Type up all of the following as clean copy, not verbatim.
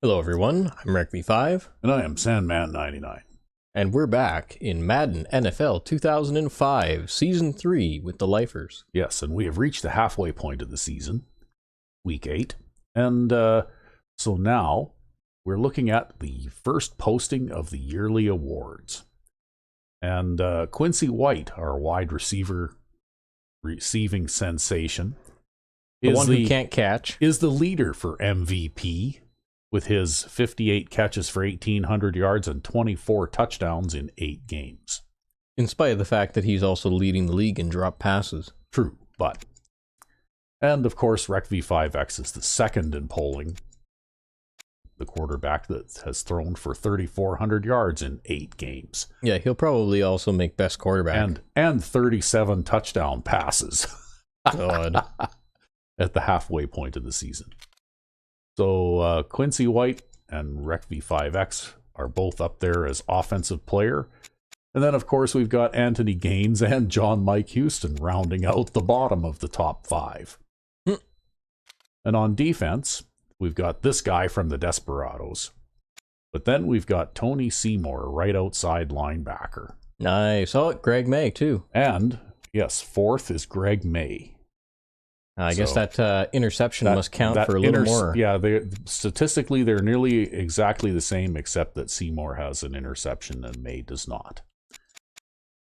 Hello everyone, I'm RecV5, And I am Sandman99. and we're back in Madden NFL 2005, Season 3 with the Lifers. Yes, and we have reached the halfway point of the season, Week 8. And so now we're looking at the first posting of the yearly awards. And Quincy White, our wide receiver receiving sensation, The one who can't catch. is the leader for MVP, with his 58 catches for 1,800 yards and 24 touchdowns in 8 games. In spite of the fact that he's also leading the league in drop passes. True, but... And, of course, RecV5X is the second in polling. The quarterback that has thrown for 3,400 yards in 8 games. Yeah, he'll probably also make best quarterback. And 37 touchdown passes. God. At the halfway point of the season. So Quincy White and RecV5X are both up there as offensive player. And then, of course, we've got Anthony Gaines and John Mike Houston rounding out the bottom of the top 5. And on defense, we've got this guy from the Desperados. But then we've got Tony Seymour, right outside linebacker. Nice. Oh, Greg May, too. And, yes, fourth is Greg May. I guess that interception must count for a little more. Yeah, statistically, they're nearly exactly the same, except that Seymour has an interception and May does not.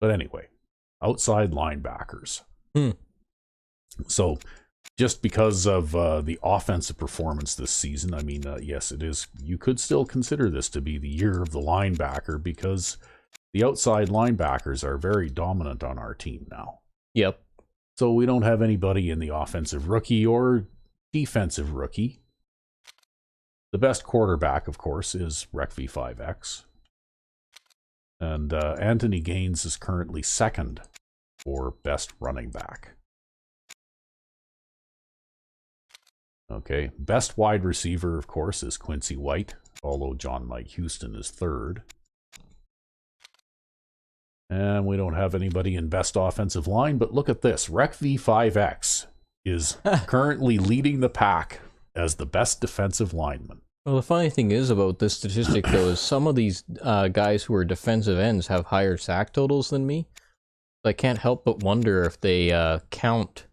But anyway, outside linebackers. So, just because of the offensive performance this season, I mean, yes, it is. You could still consider this to be the year of the linebacker because the outside linebackers are very dominant on our team now. Yep. So we don't have anybody in the offensive rookie or defensive rookie. The best quarterback, of course, is RecV5X. And Anthony Gaines is currently second for best running back. Okay, best wide receiver, of course, is Quincy White, although John Mike Houston is third. And we don't have anybody in best offensive line, but look at this. RecV5X is currently leading the pack as the best defensive lineman. Well, the funny thing is about this statistic, though, is some of these guys who are defensive ends have higher sack totals than me. I can't help but wonder if they count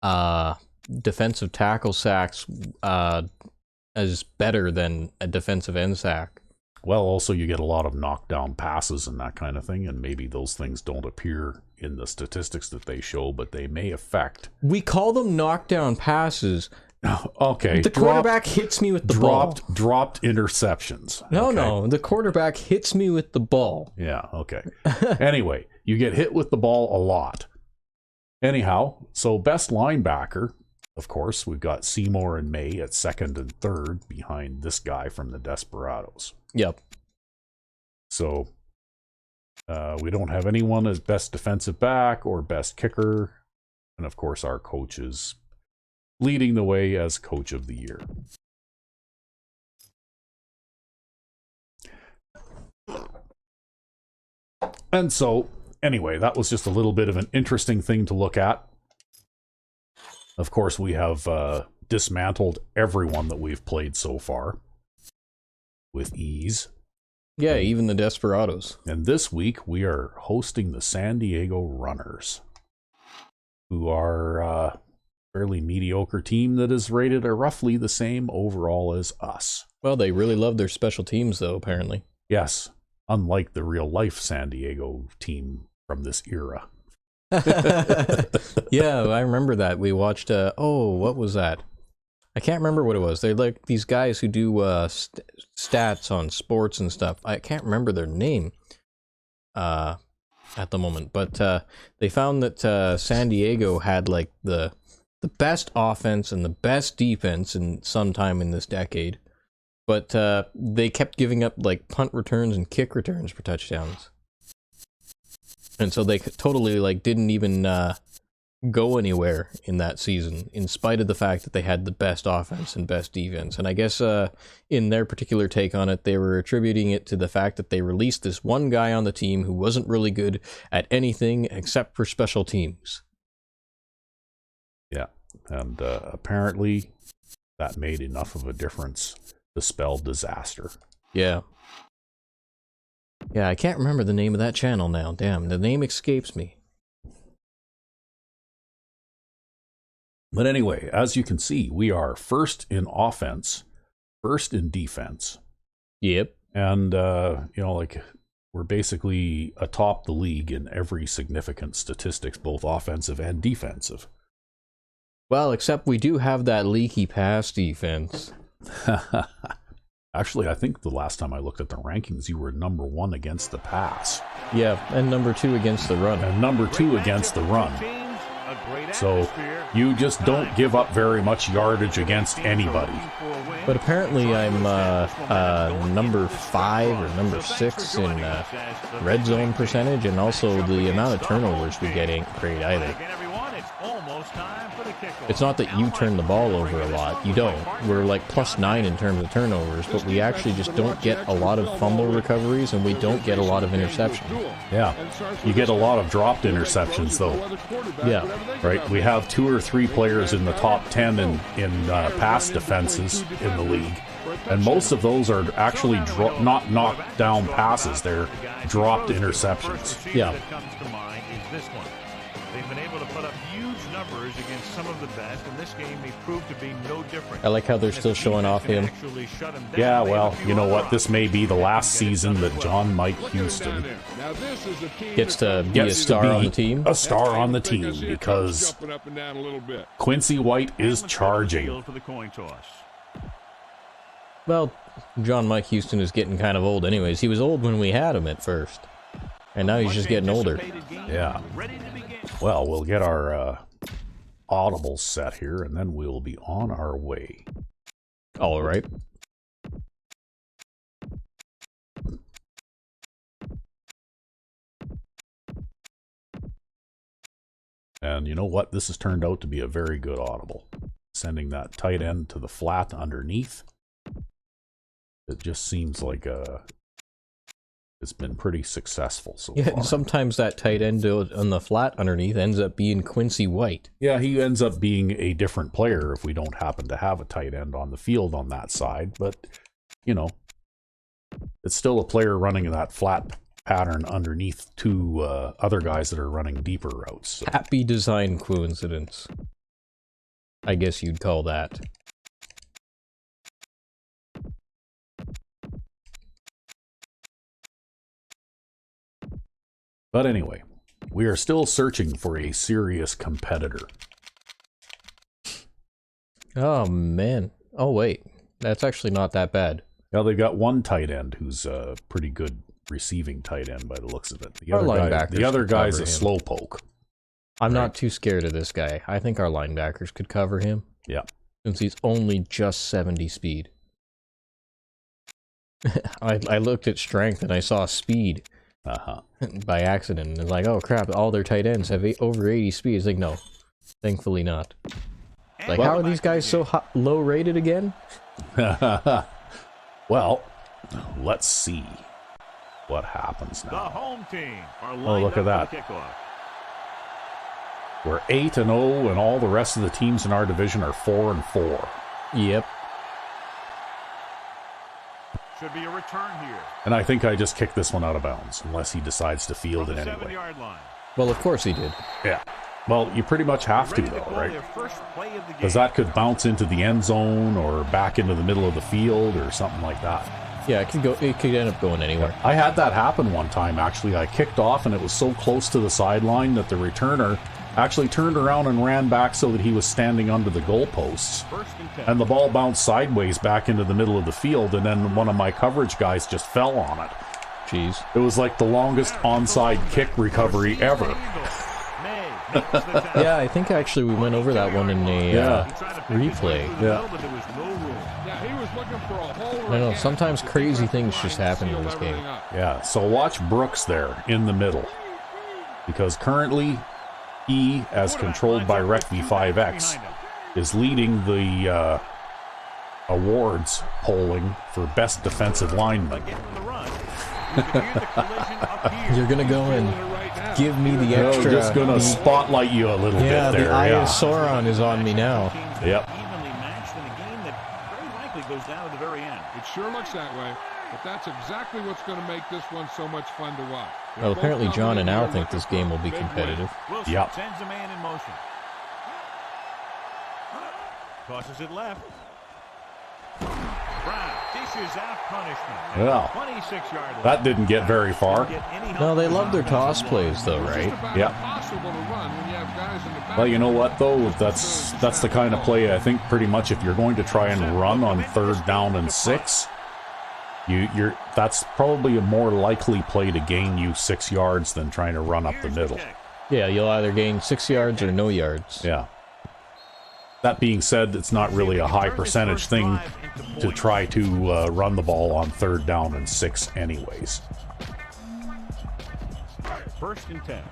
defensive tackle sacks as better than a defensive end sack. Well, also you get a lot of knockdown passes and that kind of thing, and maybe those things don't appear in the statistics that they show, but they may affect. We call them knockdown passes. Okay. The quarterback hits me with the ball. Dropped interceptions. No, the quarterback hits me with the ball. Yeah, okay. Anyway, you get hit with the ball a lot. Anyhow, so best linebacker, of course, we've got Seymour and May at second and third behind this guy from the Desperados. Yep. So we don't have anyone as best defensive back or best kicker. And of course, our coach is leading the way as coach of the year. And so, anyway, that was just a little bit of an interesting thing to look at. Of course, we have dismantled everyone that we've played so far with ease. Yeah, even the Desperados. And this week, we are hosting the San Diego Runners, who are a fairly mediocre team that is rated roughly the same overall as us. Well, they really love their special teams, though, apparently. Yes, unlike the real-life San Diego team from this era. Yeah, I remember that. We watched, what was that? I can't remember what it was. They're like these guys who do stats on sports and stuff. I can't remember their name at the moment, but they found that San Diego had like the best offense and the best defense in some time in this decade, but they kept giving up like punt returns and kick returns for touchdowns, and so they totally like didn't even go anywhere in that season, in spite of the fact that they had the best offense and best defense. And I guess in their particular take on it, they were attributing it to the fact that they released this one guy on the team who wasn't really good at anything except for special teams. Yeah, and apparently that made enough of a difference to spell disaster. Yeah. Yeah, I can't remember the name of that channel now. Damn, the name escapes me. But anyway, as you can see, we are first in offense, first in defense. Yep. And, you know, like, we're basically atop the league in every significant statistics, both offensive and defensive. Well, except we do have that leaky pass defense. Actually, I think the last time I looked at the rankings, you were number 1 against the pass. Yeah, and number 2 against the run. And number 2 against the run. So you just don't give up very much yardage against anybody. But apparently I'm number 5 or number 6 in red zone percentage, and also the amount of turnovers we get ain't great either. It's not that you turn the ball over a lot. You don't. We're like +9 in terms of turnovers, but we actually just don't get a lot of fumble recoveries, and we don't get a lot of interceptions. Yeah. You get a lot of dropped interceptions, though. Yeah. Right? We have 2 or 3 players in the top 10 in pass defenses in the league. And most of those are actually not knocked down passes. They're dropped interceptions. Yeah. They've been able to put up huge numbers against some of the best, and this game may prove to be no different. I like how they're still showing off him. Yeah, well, you know what? This may be the last season that John Mike Houston gets to be a star on the team. A star on the team, because Quincy White is charging. Well, John Mike Houston is getting kind of old anyways. He was old when we had him at first, and now he's just getting older. Yeah. Well, we'll get our audibles set here, and then we'll be on our way. All right. And you know what? This has turned out to be a very good audible. Sending that tight end to the flat underneath. It just seems like it's been pretty successful so far. And sometimes that tight end on the flat underneath ends up being Quincy White. Yeah, he ends up being a different player if we don't happen to have a tight end on the field on that side. But, you know, it's still a player running in that flat pattern underneath 2 other guys that are running deeper routes. So. Happy design coincidence, I guess you'd call that. But anyway, we are still searching for a serious competitor. Oh, man. Oh, wait. That's actually not that bad. Now, they've got 1 tight end who's a pretty good receiving tight end by the looks of it. The other guy's a slowpoke. I'm not too scared of this guy. I think our linebackers could cover him. Yeah. Since he's only just 70 speed. I looked at strength and I saw speed. By accident. And it's like, oh crap, all their tight ends have over 80 speed. It's like, no. Thankfully not. Like, how are these guys so low rated again? Well, let's see what happens now. The home team are look at that. We're 8-0, and all the rest of the teams in our division are 4-4. Yep. Should be a return here. And I think I just kicked this one out of bounds, unless he decides to field it anyway. Well, of course he did. Yeah. Well, you pretty much have to, though, right? Because that could bounce into the end zone or back into the middle of the field or something like that. Yeah, it could end up going anywhere. I had that happen one time, actually. I kicked off, and it was so close to the sideline that the returner actually turned around and ran back so that he was standing under the goalposts. And the ball bounced sideways back into the middle of the field, and then one of my coverage guys just fell on it. Jeez. It was like the longest onside kick recovery ever. Yeah, I think actually we went over that one in a replay. Yeah. I know, sometimes crazy things just happen in this game. Yeah, so watch Brooks there in the middle. Because currently, he, as controlled by RecV5X, is leading the awards polling for best defensive lineman. You're gonna go and give me the extra. I'm just gonna spotlight you a little bit there. The eye of Sauron is on me now. Yep. likely goes down at the very end. It sure looks that way, but that's exactly what's going to make this one so much fun to watch. Well, apparently John and Al think this game will be competitive. Wilson Yep. sends a man in motion. Tosses it left. Brown dishes out punishment. Well, 26-yard line. that didn't get very far. No, they love their toss plays, though, right? Yeah. Impossible to run when you have guys in the back. Well, you know what, though? That's the kind of play, I think, pretty much if you're going to try and run on 3rd down and 6, that's probably a more likely play to gain you 6 yards than trying to run up the middle. Yeah, you'll either gain 6 yards or no yards. Yeah. That being said, it's not really a high percentage thing to try to run the ball on 3rd down and 6 anyways. 1st and 10.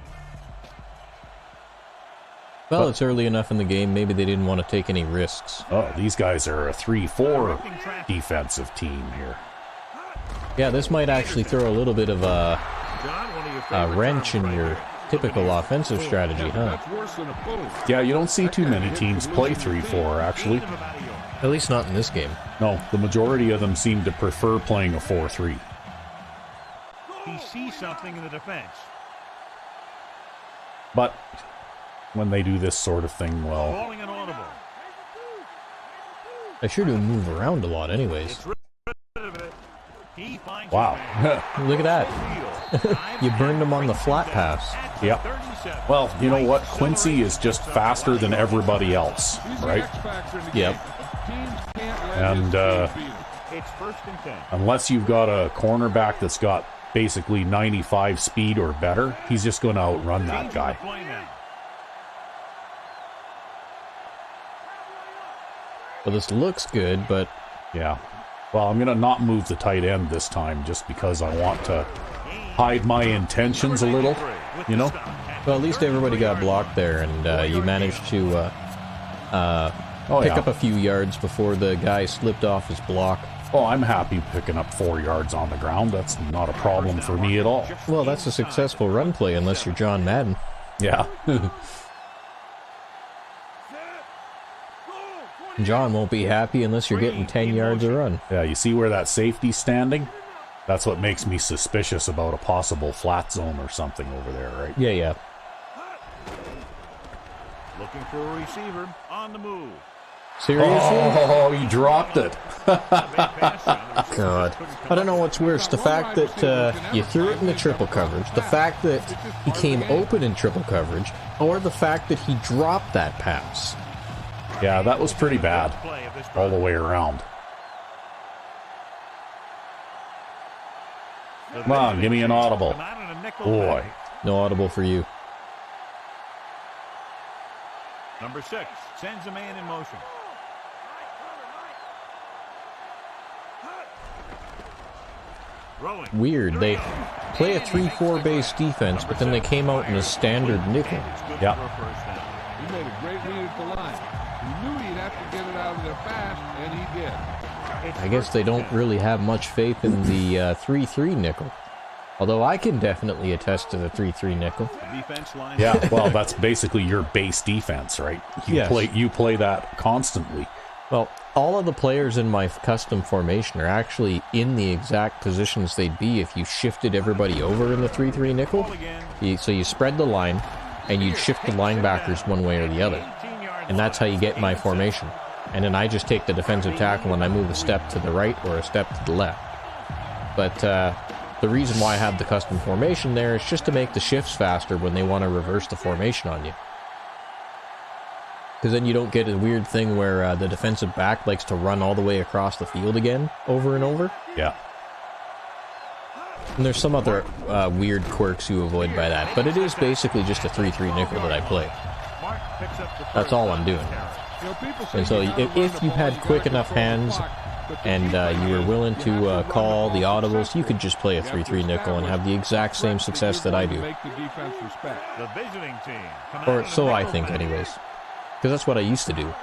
Well, it's early enough in the game, maybe they didn't want to take any risks. Oh, these guys are a 3-4 defensive team here. Yeah, this might actually throw a little bit of a wrench in your typical offensive strategy, huh? That's worse than a bully. Yeah, you don't see too many teams play 3-4, actually. At least not in this game. No, the majority of them seem to prefer playing a 4-3. He sees something in the defense. But when they do this sort of thing, well, Calling an audible. I sure do move around a lot anyways. He finds wow. Look at that. You burned them on the flat pass. Yep. Well, you know what? Quincy is just faster than everybody else, right? Yep. And It's 1st and 10. unless you've got a cornerback that's got basically 95 speed or better, he's just going to outrun that guy. Well, this looks good, but Yeah. Well, I'm going to not move the tight end this time just because I want to hide my intentions a little, you know? well, at least everybody got blocked there, and you managed to pick up a few yards before the guy slipped off his block. Oh, I'm happy picking up 4 yards on the ground. That's not a problem for me at all. Well, that's a successful run play, unless you're John Madden. Yeah. John won't be happy unless you're getting 10 yards a run. Yeah, you see where that safety's standing? That's what makes me suspicious about a possible flat zone or something over there, right? Yeah, yeah. Looking for a receiver on the move. Seriously? Oh, he dropped it. God. I don't know what's worse, the fact that you threw it in the triple coverage, the fact that he came open in triple coverage, or the fact that he dropped that pass. Yeah, that was pretty bad all the way around. Come on, give me an audible. Boy. No audible for you. Number 6 sends a man in motion. Weird, they play a 3-4 base defense, but then they came out in a standard nickel. Yeah. He made a great read at the line. He knew he'd have to get it out of there fast, and he did. I guess they don't really have much faith in the 3-3 nickel. Although I can definitely attest to the 3-3 nickel. Yeah, well, that's basically your base defense, right? You play that constantly. Well, all of the players in my custom formation are actually in the exact positions they'd be if you shifted everybody over in the 3-3 nickel. So you spread the line, and you'd shift the linebackers one way or the other. And that's how you get my formation. And then I just take the defensive tackle and I move a step to the right or a step to the left. But the reason why I have the custom formation there is just to make the shifts faster when they want to reverse the formation on you. Because then you don't get a weird thing where the defensive back likes to run all the way across the field again, over and over. Yeah. And there's some other weird quirks you avoid by that. But it is basically just a 3-3 nickel that I play. That's all I'm doing. And so if you had quick enough hands and you were willing to call the audibles, you could just play a 3-3 nickel and have the exact same success that I do. Or so I think anyways. Because that's what I used to do.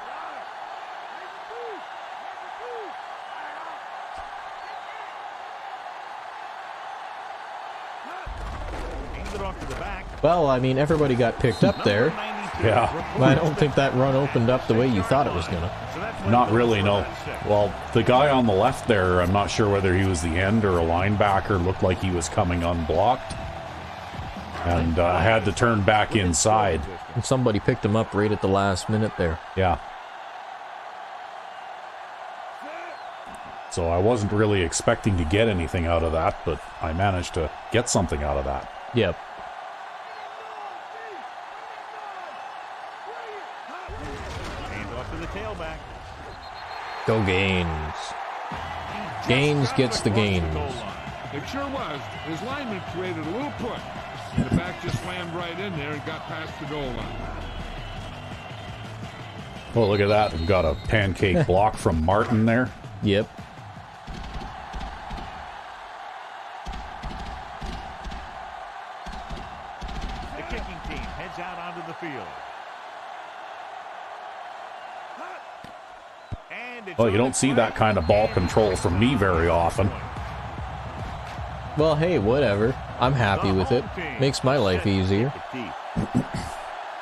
Well, I mean, everybody got picked up there. Yeah. But I don't think that run opened up the way you thought it was gonna. Not really, no. Well, the guy on the left there, I'm not sure whether he was the end or a linebacker, looked like he was coming unblocked. And had to turn back inside. And somebody picked him up right at the last minute there. Yeah. So I wasn't really expecting to get anything out of that, but I managed to get something out of that. Yep. Hand off to the tailback. Go Gaines. Gaines gets the gains. It sure was. His lineman created a little push. The back just slammed right in there and got past the goal line. Well, look at that. We've got a pancake block from Martin there. Yep. The kicking team heads out onto the field. And it's Well, you don't see that kind of ball control from me very often. Well, hey, whatever. I'm happy with it. Makes my life easier.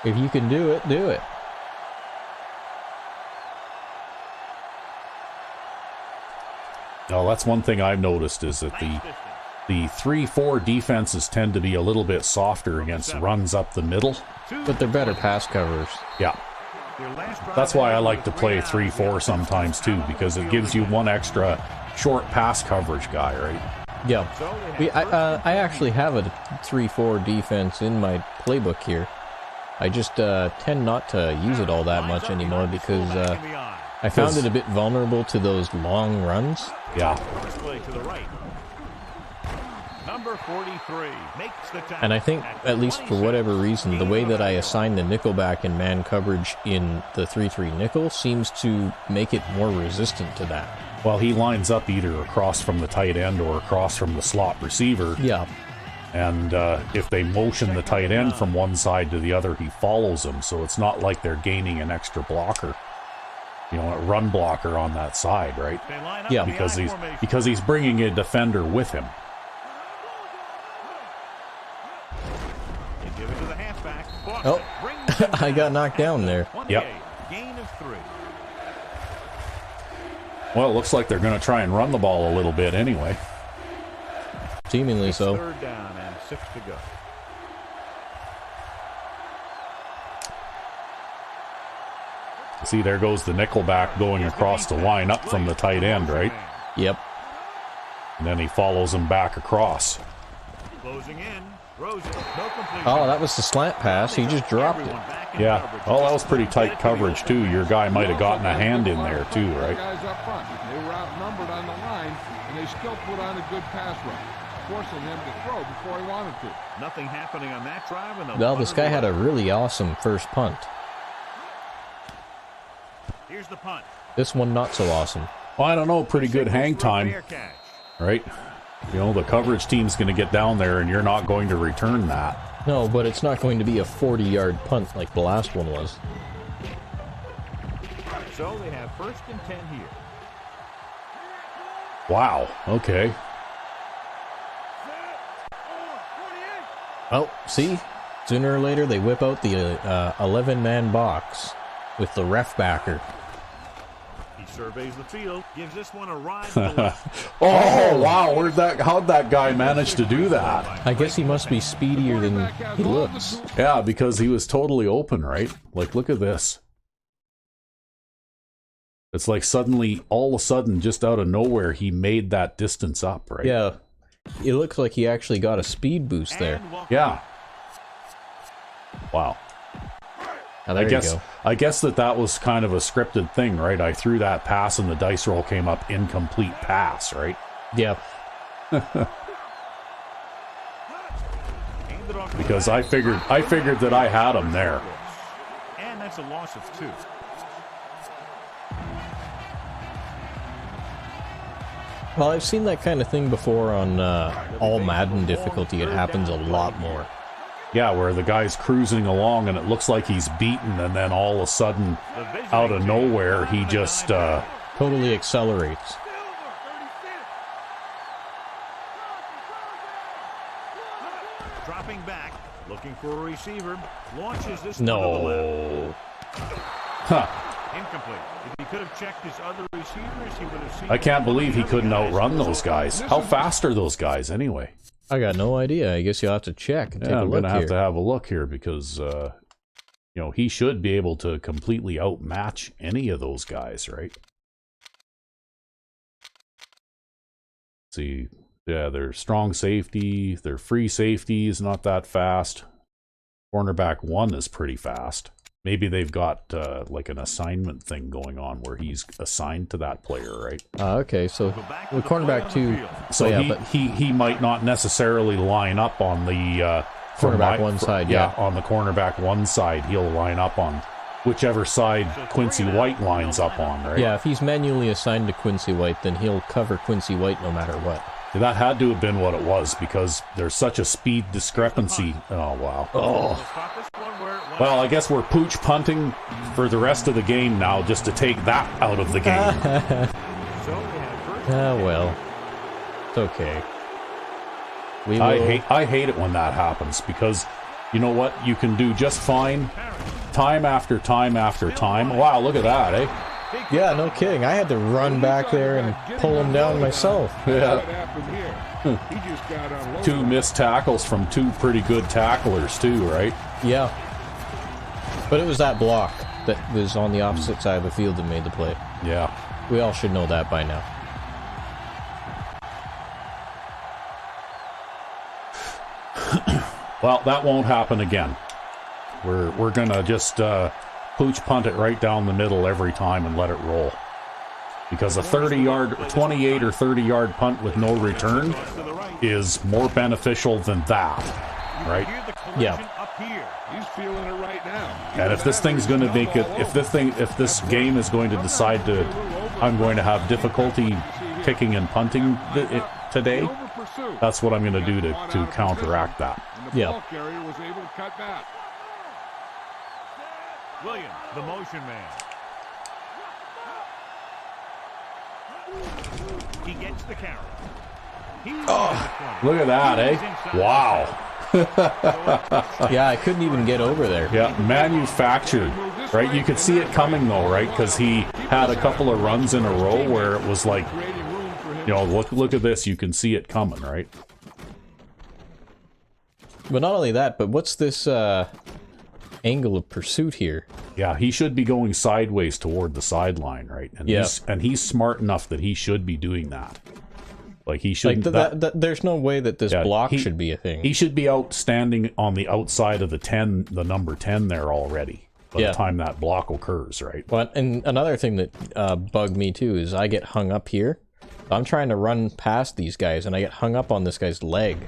If you can do it, do it. Now, that's one thing I've noticed is that the 3-4 defenses tend to be a little bit softer against runs up the middle. But they're better pass covers. Yeah. That's why I like to play 3-4 sometimes too, because it gives you one extra short pass coverage guy, right? Yeah. I actually have a 3-4 defense in my playbook here. I just tend not to use it all that much anymore because I found it a bit vulnerable to those long runs. Yeah. To the right. Number 43 makes the tackle. And I think, at least for whatever reason, the way that I assign the nickelback and man coverage in the 3-3 nickel seems to make it more resistant to that. Well, he lines up either across from the tight end or across from the slot receiver. Yeah. And if they motion the tight end from one side to the other, he follows them. So it's not like they're gaining an extra blocker, you know, a run blocker on that side, right? Yeah, because he's bringing a defender with him. Give it to the halfback. Oh, I got knocked down there. Yep. Gain of 3. Well, it looks like they're going to try and run the ball a little bit anyway. Seemingly so. Third down and 6 to go. See, there goes the nickelback going across the line up from the tight end, right? Yep. And then he follows him back across. Closing in. Throws it. No completion. Oh, that was the slant pass. He just dropped it. Yeah. Well, that was pretty tight coverage, too. Your guy might have gotten a hand in there, too, right? Guys up front. They were outnumbered on the line, and they still put on a good pass rush, forcing him to throw before he wanted to. Nothing happening on that drive. And Well, this guy had a really awesome first punt. Here's the punt. This one not so awesome. Well, I don't know. Pretty good hang time, right? You know, the coverage team's going to get down there, and you're not going to return that. No, but it's not going to be a 40-yard punt like the last one was. So they have 1st and 10 here. Wow. Okay. Oh, see? Sooner or later, they whip out the 11-man box with the ref backer. He surveys the field, gives this one a ride to the left. Oh, wow. How'd that guy manage to do that? I guess he must be speedier than he looks. Yeah, because he was totally open, right? Like, look at this. It's like suddenly, all of a sudden, just out of nowhere, he made that distance up, right? Yeah. It looks like he actually got a speed boost there. Yeah. Wow. Oh, there you go. I guess that was kind of a scripted thing, right? I threw that pass and the dice roll came up incomplete pass, right? Yeah. Because I figured that I had him there. And that's a loss of 2. Well, I've seen that kind of thing before on all Madden difficulty. It happens a lot more. Yeah, where the guy's cruising along and it looks like he's beaten, and then all of a sudden, out of nowhere, he just... totally accelerates. Dropping back. Looking for a receiver. Launches this one to the No. left. Huh. Incomplete. If he could have checked his other receivers, he would have seen. I can't believe he couldn't outrun those guys. How fast are those guys anyway? I got no idea. I guess you'll have to check and take a I'm look gonna here. have to have a look here because he should be able to completely outmatch any of those guys, right? See, yeah, their strong safety, their free safety is not that fast. Cornerback 1 is pretty fast. Maybe they've got like an assignment thing going on where he's assigned to that player, right? Okay, so the cornerback 2. So yeah, he, but he might not necessarily line up on the cornerback 1 side. Yeah. on the cornerback 1 side. He'll line up on whichever side Quincy White lines up on, right? Yeah, if he's manually assigned to Quincy White, then he'll cover Quincy White no matter what. That had to have been what it was because there's such a speed discrepancy. Oh, wow. Oh. Well, I guess we're pooch punting for the rest of the game now just to take that out of the game. Well. It's okay. I hate it when that happens because you know what? You can do just fine time after time after time. Wow, look at that, eh? Yeah, no kidding. I had to run back there and pull him down myself. Yeah. 2 missed tackles from 2 pretty good tacklers too, right? Yeah. But it was that block that was on the opposite side of the field that made the play. Yeah. We all should know that by now. Well, that won't happen again. We're gonna just pooch punt it right down the middle every time and let it roll. Because a 30-yard, 28 or 30-yard punt with no return is more beneficial than that, right? Yeah. He's feeling it right now. And if this thing's going to make it, if this game is going to decide to, I'm going to have difficulty kicking and punting today, that's what I'm going to do to counteract that. Yeah. Was able to cut back. Williams, the motion man. He gets the carry. Look at that, eh? Wow. Yeah, I couldn't even get over there. Yeah, manufactured, right? You could see it coming though, right? Because he had a couple of runs in a row where it was like, look at this. You can see it coming, right? But not only that, but what's this angle of pursuit here? Yeah, he should be going sideways toward the sideline, right? And yeah. he's smart enough that he should be doing that. Like he shouldn't. There's no way that this block should be a thing. He should be outstanding on the outside of the number 10 there already by the time that block occurs, right? Well, and another thing that bugged me too is I get hung up here. I'm trying to run past these guys, and I get hung up on this guy's leg.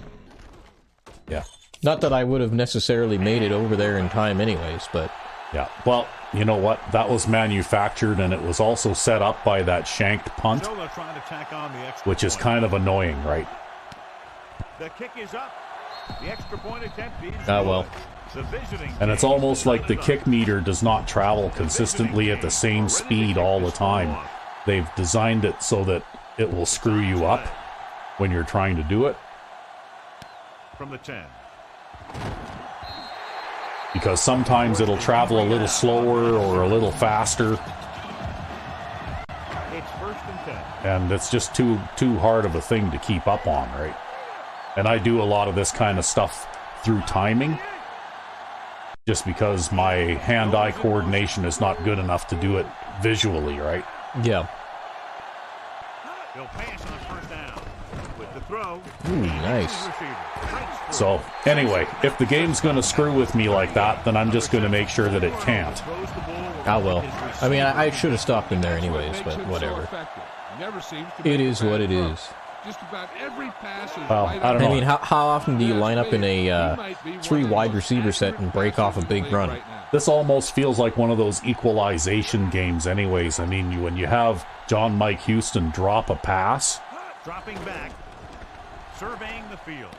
Yeah. Not that I would have necessarily made it over there in time anyways, but... Yeah, well, you know what? That was manufactured, and it was also set up by that shanked punt, which is kind of annoying, right? The kick is up. The extra point attempt is well. And it's almost like the kick meter does not travel consistently at the same speed all the time. They've designed it so that it will screw you up when you're trying to do it. From the 10. Because sometimes it'll travel a little slower or a little faster. It's 1st and 10. And it's just too hard of a thing to keep up on, right? And I do a lot of this kind of stuff through timing. Just because my hand-eye coordination is not good enough to do it visually, right? Yeah. They'll pass on the 1st down. With the throw. Ooh, nice. So, anyway, if the game's going to screw with me like that, then I'm just going to make sure that it can't. Ah, well. I mean, I should have stopped him there anyways, but whatever. It is what it is. Just about every pass is Well, I don't know. I mean, how often do you line up in a 3 wide receiver set and break off a big run? This almost feels like one of those equalization games anyways. I mean, when you have John Mike Houston drop a pass. Dropping back. Surveying the field.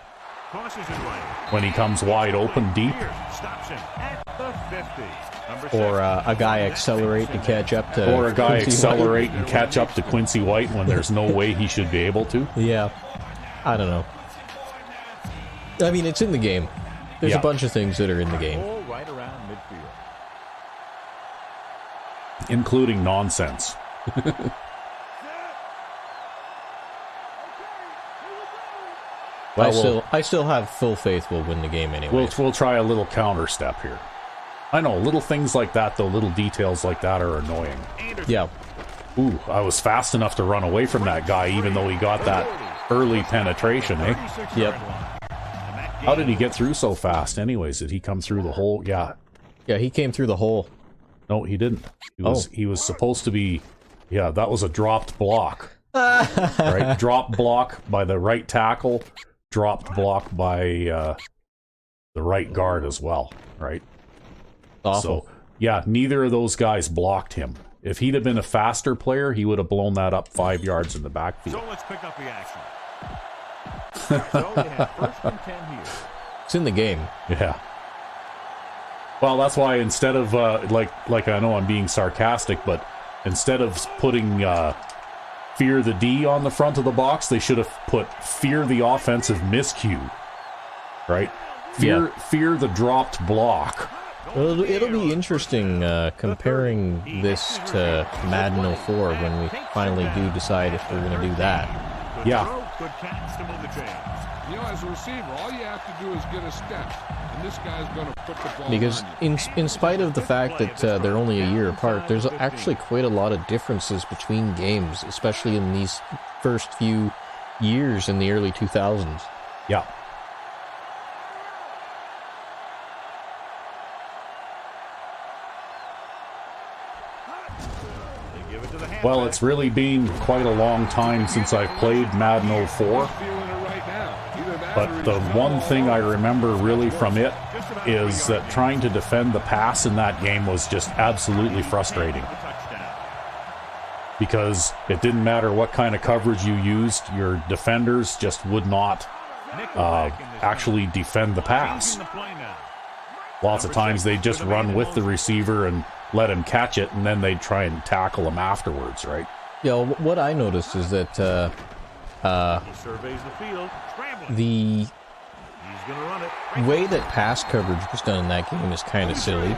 Tosses it right. When he comes wide open deep. Stops him at the 50. Or a guy accelerate to catch up to... Or a guy Quincy accelerate White. and catch up to Quincy White when there's no way he should be able to. Yeah. I don't know. I mean, it's in the game. There's Yeah. a bunch of things that are in the game. Ball right around midfield. including nonsense. Well, I still have full faith we'll win the game anyway. we'll try a little counter step here. I know, little things like that, though, little details like that are annoying. Yeah. Ooh, I was fast enough to run away from that guy, even though he got that early penetration, eh? 36-yard Yep. line. And that How did he game get through so fast anyways? Did he come through the hole? Yeah. Yeah, he came through the hole. No, he didn't. He was supposed to be, yeah, that was a dropped block. Right? Dropped block by the right tackle, dropped block by the right guard as well, right? Awful. So, yeah, neither of those guys blocked him. If he'd have been a faster player, he would have blown that up 5 yards in the backfield. So let's pick up the action. So you have 1st and 10 here. It's in the game. Yeah. Well, that's why instead of like I know I'm being sarcastic, but instead of putting fear the D on the front of the box, they should have put fear the offensive miscue. Right? Fear the dropped block. Well, it'll be interesting comparing this to Madden 04 when we finally do decide if we're going to do that. Good Yeah. throw, good catch to move the chains. You know, as a receiver, all you have to do is get a step, and this guy's going to put the ball Because on you. in spite of the fact that they're only a year apart, there's actually quite a lot of differences between games, especially in these first few years in the early 2000s. Yeah. They give it to the halfback. Well, it's really been quite a long time since I've played Madden 04. He's feeling it right now. Either that or But he's the got one all thing I over. remember really from it is that trying to defend the pass in that game was just absolutely frustrating. Touchdown. Because it didn't matter what kind of coverage you used, your defenders just would not Nickelback in this actually defend the pass. Changing the play now. Lots of times they just run with the receiver and let him catch it, and then they'd try and tackle him afterwards, right? Yeah, what I noticed is that He surveys the field, scrambling. the He's going to run it. way that pass coverage was done in that game is kind of silly.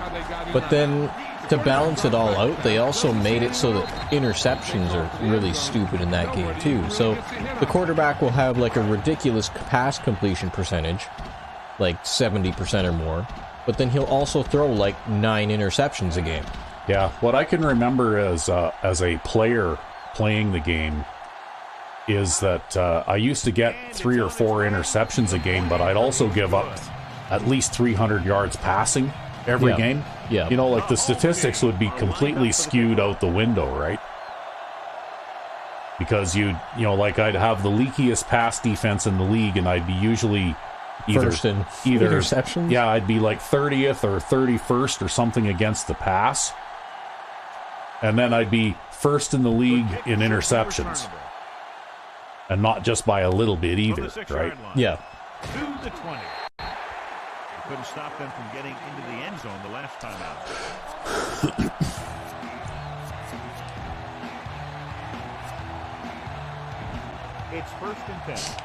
But then, to balance it all out, they also made it so that interceptions are really stupid in that game too. So the quarterback will have like a ridiculous pass completion percentage, like 70% or more, but then he'll also throw like 9 interceptions a game. Yeah, what I can remember as a player playing the game is that I used to get 3 or 4 interceptions a game, but I'd also give up at least 300 yards passing every Yeah. game. Yeah. You know, like the statistics would be completely skewed out the window, right? Because like I'd have the leakiest pass defense in the league, and I'd be usually First in interceptions? Yeah, I'd be like 30th or 31st or something against the pass. And then I'd be first in the league in interceptions. And not just by a little bit either, right? Yeah. To the 20. They couldn't stop them from getting into the end zone the last time out. It's 1st and 10.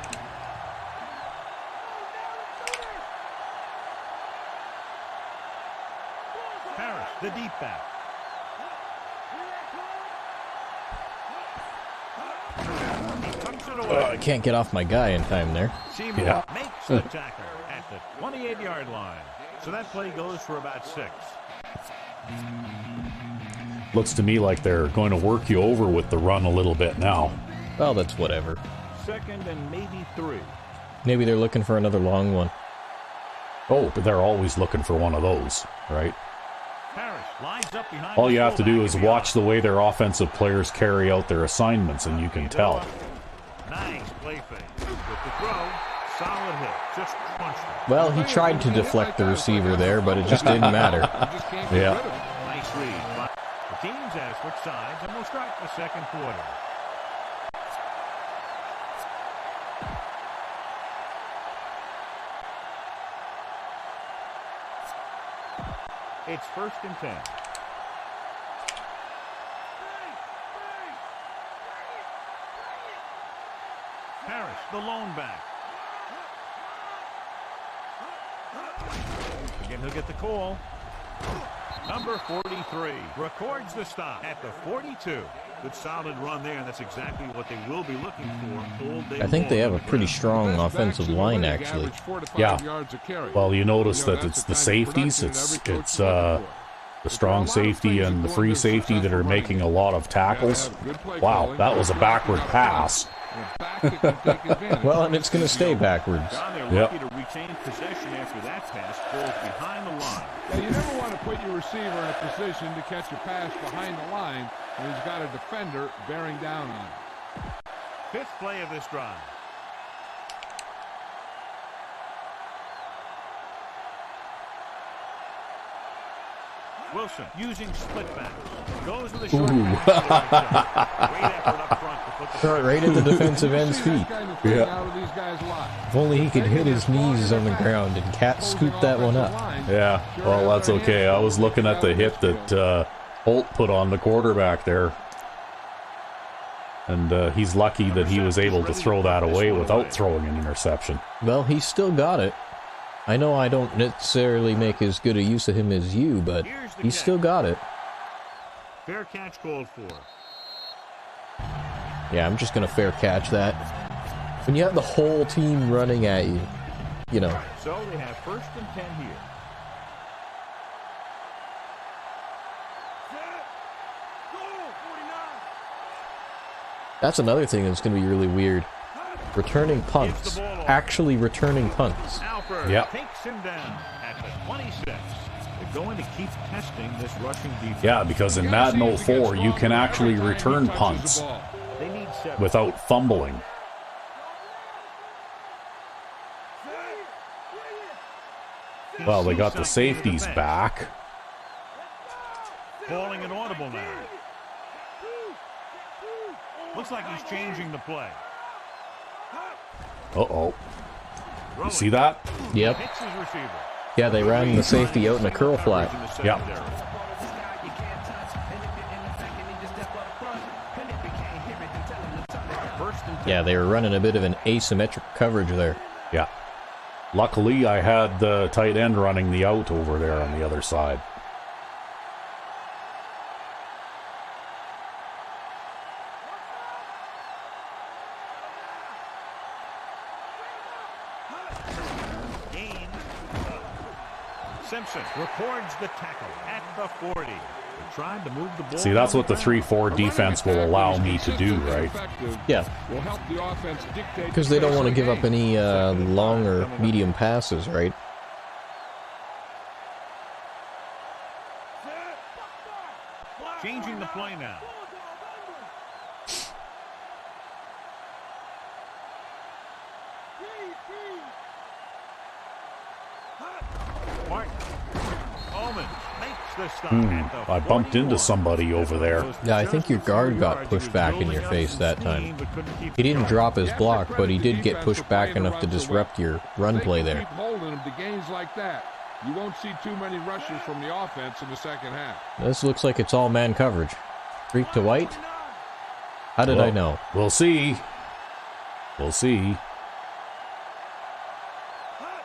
Harris, the deep back. He tucks it away. I can't get off my guy in time there. Seymour Yeah. makes the tackle at the 28-yard line. So that play goes for about 6. Looks to me like they're going to work you over with the run a little bit now. Well, that's whatever. 2nd and maybe 3. Maybe they're looking for another long one. Oh, but they're always looking for one of those, right? Harris lines up behind. All the you have to do fullback is in the watch the way their offensive players carry out their assignments, and you can tell. Nice play fake. With the throw, solid hit. Just crunched it. Well, he tried to deflect the receiver there, but it just didn't matter. You just can't get Yeah. rid of it. Nice read. The teams have switched sides, and we'll start the 2nd quarter. It's 1st and 10. Harris, the lone back. Again, he'll get the call. Number 43 records the stop at the 42. Good solid run there, and that's exactly what they will be looking for all day I think they long. have a pretty strong offensive line, actually. Yeah. Well, you notice that it's the safeties. It's the strong safety and the free safety that are making a lot of tackles. Wow, that was a backward pass. Well, and it's going to stay backwards. John, they're Yep. lucky to retain possession after that pass falls behind the line. Yeah, you never want to put your receiver in a position to catch a pass behind the line when he's got a defender bearing down on him. Fifth play of this drive. Wilson using split backs. Goes with a short pass. Great effort up front to put the Throw it right at the defensive end's feet. Yeah. If only he could hit his knees on the ground and cat scoop that one up. Yeah, well, that's okay. I was looking at the hit that Holt put on the quarterback there. And he's lucky that he was able to throw that away without throwing an interception. Well, he still got it. I know I don't necessarily make as good a use of him as you, but he still got it. Fair catch called for. Yeah, I'm just going to fair catch that. When you have the whole team running at you, you know. So they have 1st and 10 here. That's another thing that's going to be really weird. Returning punts. Actually returning punts. Alford Yep. takes him down at the 26. They're going to keep testing this rushing defense. Yeah, because in Madden 04, you can actually return punts They need 7. without fumbling. Well, they got the safeties back. Calling an audible now. Looks like he's changing the play. Uh-oh. You see that? Yep. Hits his receiver. Yeah, they ran the safety out in a curl flat. Yep. Yeah, they were running a bit of an asymmetric coverage there. Yeah. Luckily, I had the tight end running the out over there on the other side. Simpson records the tackle at the 40. They tried to move the ball. See, that's what the 3-4 defense will allow me to do, right? Yeah, Will help the offense dictate because they don't want to give up any long or medium passes, right? Changing the play now. Martin. Owens makes the stop at the I bumped into 41. somebody over there. Yeah, I think your guard got pushed back in your face that time. He didn't drop his block, but he did get pushed back enough to disrupt your run play there. Keep holding them to gains like that. You won't see too many rushes from the offense in the second half. This looks like it's all man coverage. Streak to White? How did I know? We'll see. We'll see.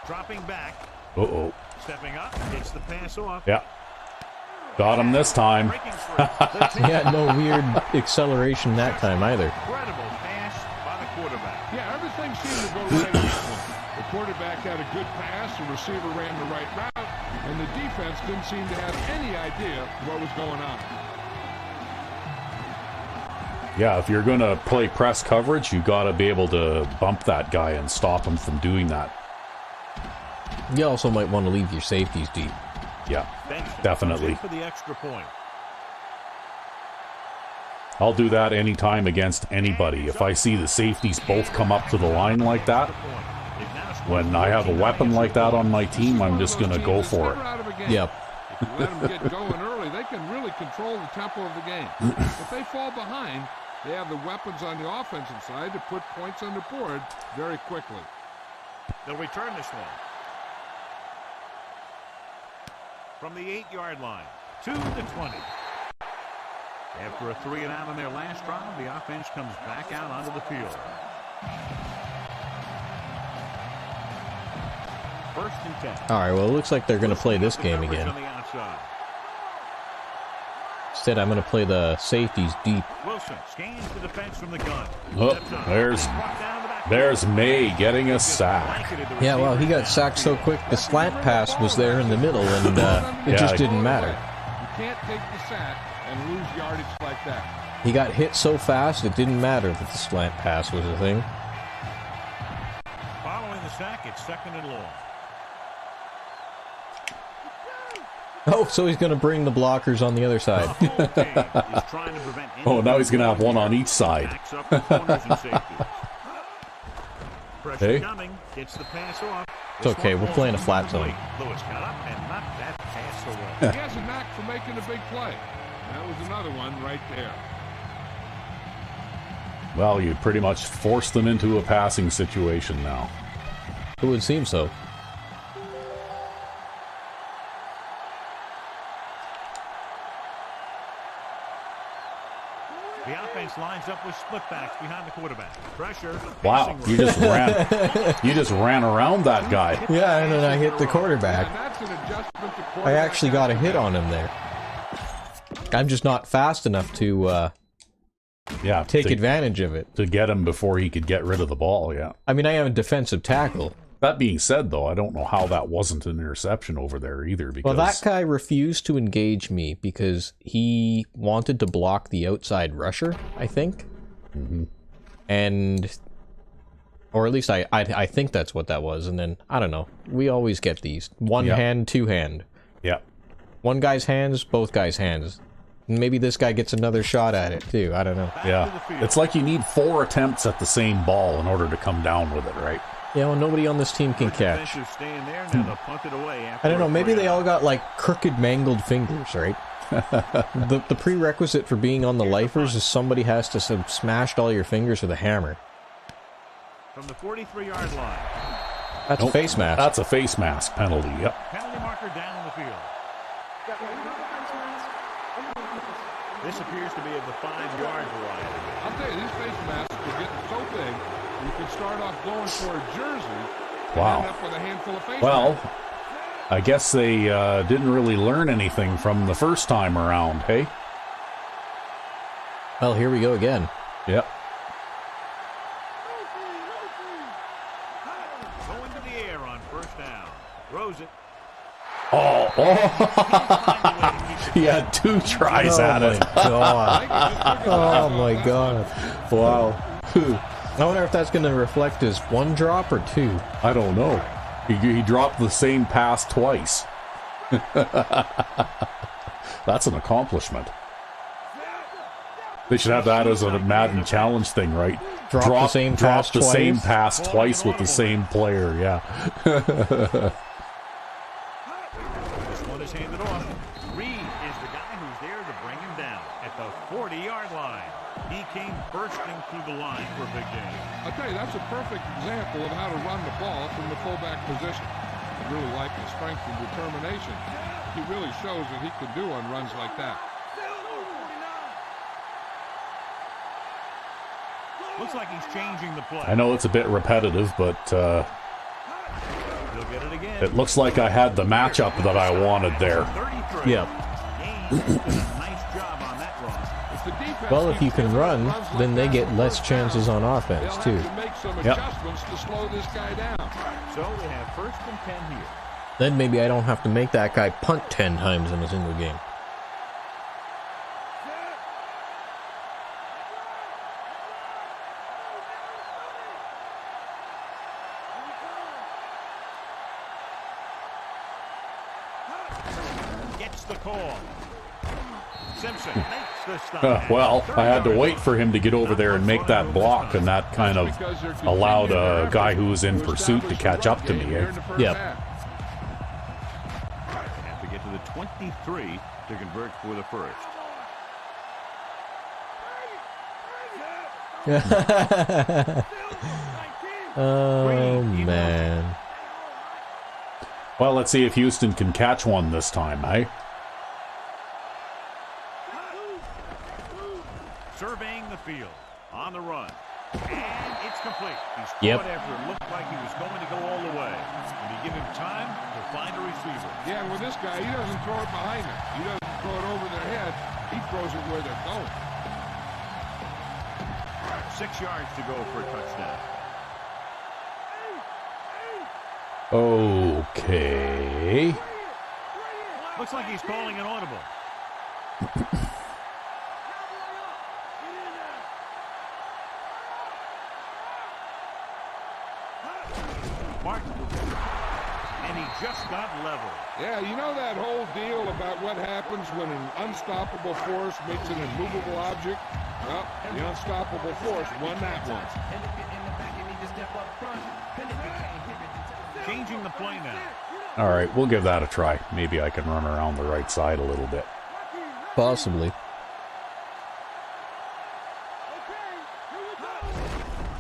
Dropping back, Uh-oh. stepping up, hits the pass off. Yeah. Got him this time. Breaking free. He had no weird acceleration that time either. Incredible pass by the quarterback. Yeah, everything seemed to go right on this one. The quarterback had a good pass, the receiver ran the right route, and the defense didn't seem to have any idea what was going on. Yeah, if you're going to play press coverage, you got to be able to bump that guy and stop him from doing that. You also might want to leave your safeties deep. Yeah, Benson definitely. comes in for the extra point. I'll do that anytime against anybody. If I see the safeties both come up to the line like that, when I have a weapon like that on my team, I'm just going to go for it. Yep. If you let them get going early, they can really control the tempo of the game. If they fall behind, they have the weapons on the offensive side to put points on the board very quickly. They'll return this one. From the 8-yard line to the 20. After a 3-and-out on their last drive, the offense comes back out onto the field. First and 10. All right, well, it looks like they're going to play this game again. On the outside. Instead, I'm going to play the safeties deep. Wilson scans the defense from the gun. Oh, there's May getting a sack. Yeah, well, he got sacked so quick, the slant pass was there in the middle, and it just didn't matter. You can't take the sack and lose yardage like that. He got hit so fast, it didn't matter that the slant pass was a thing. Following the sack, it's second and long. Oh, so he's going to bring the blockers on the other side. Oh, now he's going to have one on each side. Pressure coming, gets the pass off. It's okay, we're playing a flat zone. Lewis got up and knocked that pass away. He has a knack for making a big play. That was another one right there. Well, you pretty much forced them into a passing situation now. It would seem so. The offense lines up with split backs behind the quarterback. Pressure. Wow, you just ran around that guy. Yeah, and then I hit the quarterback. I actually got a hit on him there. I'm just not fast enough to take advantage of it. To get him before he could get rid of the ball, yeah. I mean, I am a defensive tackle. That being said, though, I don't know how that wasn't an interception over there either. Because well, that guy refused to engage me because he wanted to block the outside rusher, I think. Mm-hmm. And... or at least I think that's what that was. And then, I don't know. We always get these. One hand, two hand. Yeah. One guy's hands, both guys' hands. Maybe this guy gets another shot at it, too. I don't know. Yeah. It's like you need 4 attempts at the same ball in order to come down with it, right? Yeah, well, nobody on this team can catch. I don't know, maybe they all got, like, crooked, mangled fingers, right? the prerequisite for being on the Lifers is somebody has to have smashed all your fingers with a hammer. From the 43-yard line. That's a face mask. That's a face mask penalty, yep. Penalty marker down the field. This appears to be of the 5-yard variety. I'll tell you, these face masks are getting so big, you can start off going for a jersey and end up with a handful of face masks. I guess they didn't really learn anything from the first time around, hey? Well, here we go again. Yep. Going to the air on first down. Throws it. Oh. He had 2 tries at it. Oh my god. Wow. I wonder if that's going to reflect as 1 drop or 2. I don't know. He dropped the same pass twice. That's an accomplishment. They should have that as a Madden challenge thing, right? Drop the same pass twice with the same player, yeah. This one is handed off. Reed is the guy who's there to bring him down at the 40-yard line. He came bursting through the line for a big game. I'll tell you, that's a perfect example of how to run the ball from the fullback position. I really like his strength and determination. He really shows what he can do on runs like that. Looks like he's changing the play. I know it's a bit repetitive, but He'll get it again. it looks like I had the matchup that I wanted there. 33. Yep. Nice job on that run. Well, if you can run, then they get less chances on offense, too. Make some adjustments to slow this guy down. So we have first and 10 here. Then maybe I don't have to make that guy punt 10 times in a single game. Gets the call. Simpson makes the stop. Well, I had to wait for him to get over there and make that block, and that kind of allowed a guy who was in pursuit to catch up to me. Yep. Have to get to the 23 to convert for the first. Oh, man. Well, let's see if Houston can catch one this time, eh? Surveying the field on the run. And it's That's complete. He's Yep. caught after it looked like he was going to go all the way. And you give him time to find a receiver. Yeah, with this guy, he doesn't throw it behind him. He doesn't throw it over their head. He throws it where they're going. 6 yards to go for a touchdown. Okay. Looks like he's calling an audible. Martin. And he just got level. Yeah, you know that whole deal about what happens when an unstoppable force meets an immovable object? Well, the unstoppable force won that one. Changing the play now. All right, we'll give that a try. Maybe I can run around the right side a little bit. Possibly.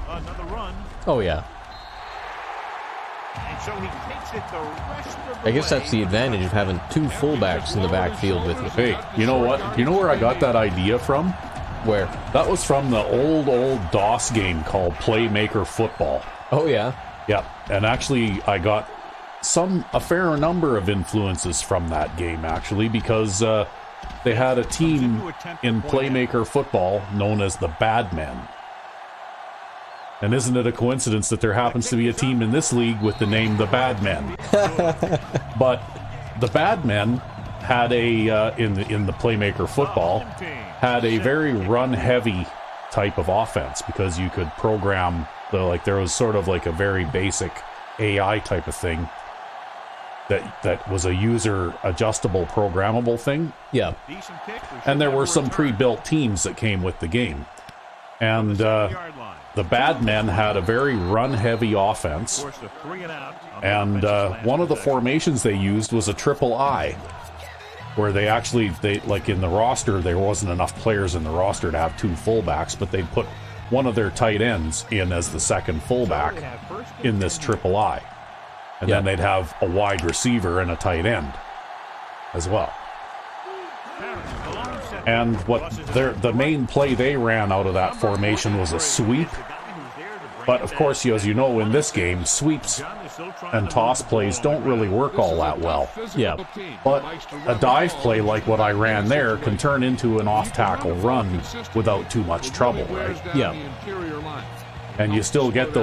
Another run. Oh, yeah. And so he takes it the rest of the I guess that's the advantage of having two fullbacks in the backfield with you. Hey, you know what? You know where I got that idea from? Where? That was from the old DOS game called Playmaker Football. Oh, yeah. Yeah, and actually I got a fair number of influences from that game, actually, because they had a team in Playmaker Football known as the Bad Men. And isn't it a coincidence that there happens to be a team in this league with the name the Bad Men? But the Bad Men had in the Playmaker Football had a very run-heavy type of offense, because you could program there was sort of like a very basic AI type of thing that was a user adjustable programmable thing. Yeah. And there were some pre-built teams that came with the game. And the Bad Men had a very run-heavy offense. And one of the formations they used was a triple I, where they like in the roster, there wasn't enough players in the roster to have two fullbacks, but they'd put one of their tight ends in as the second fullback in this triple I. And then they'd have a wide receiver and a tight end as well. And the main play they ran out of that formation was a sweep. But of course, as you know, in this game, sweeps and toss plays don't really work all that well. Yeah. But a dive play like what I ran there can turn into an off-tackle run without too much trouble, right? Yeah. And you still get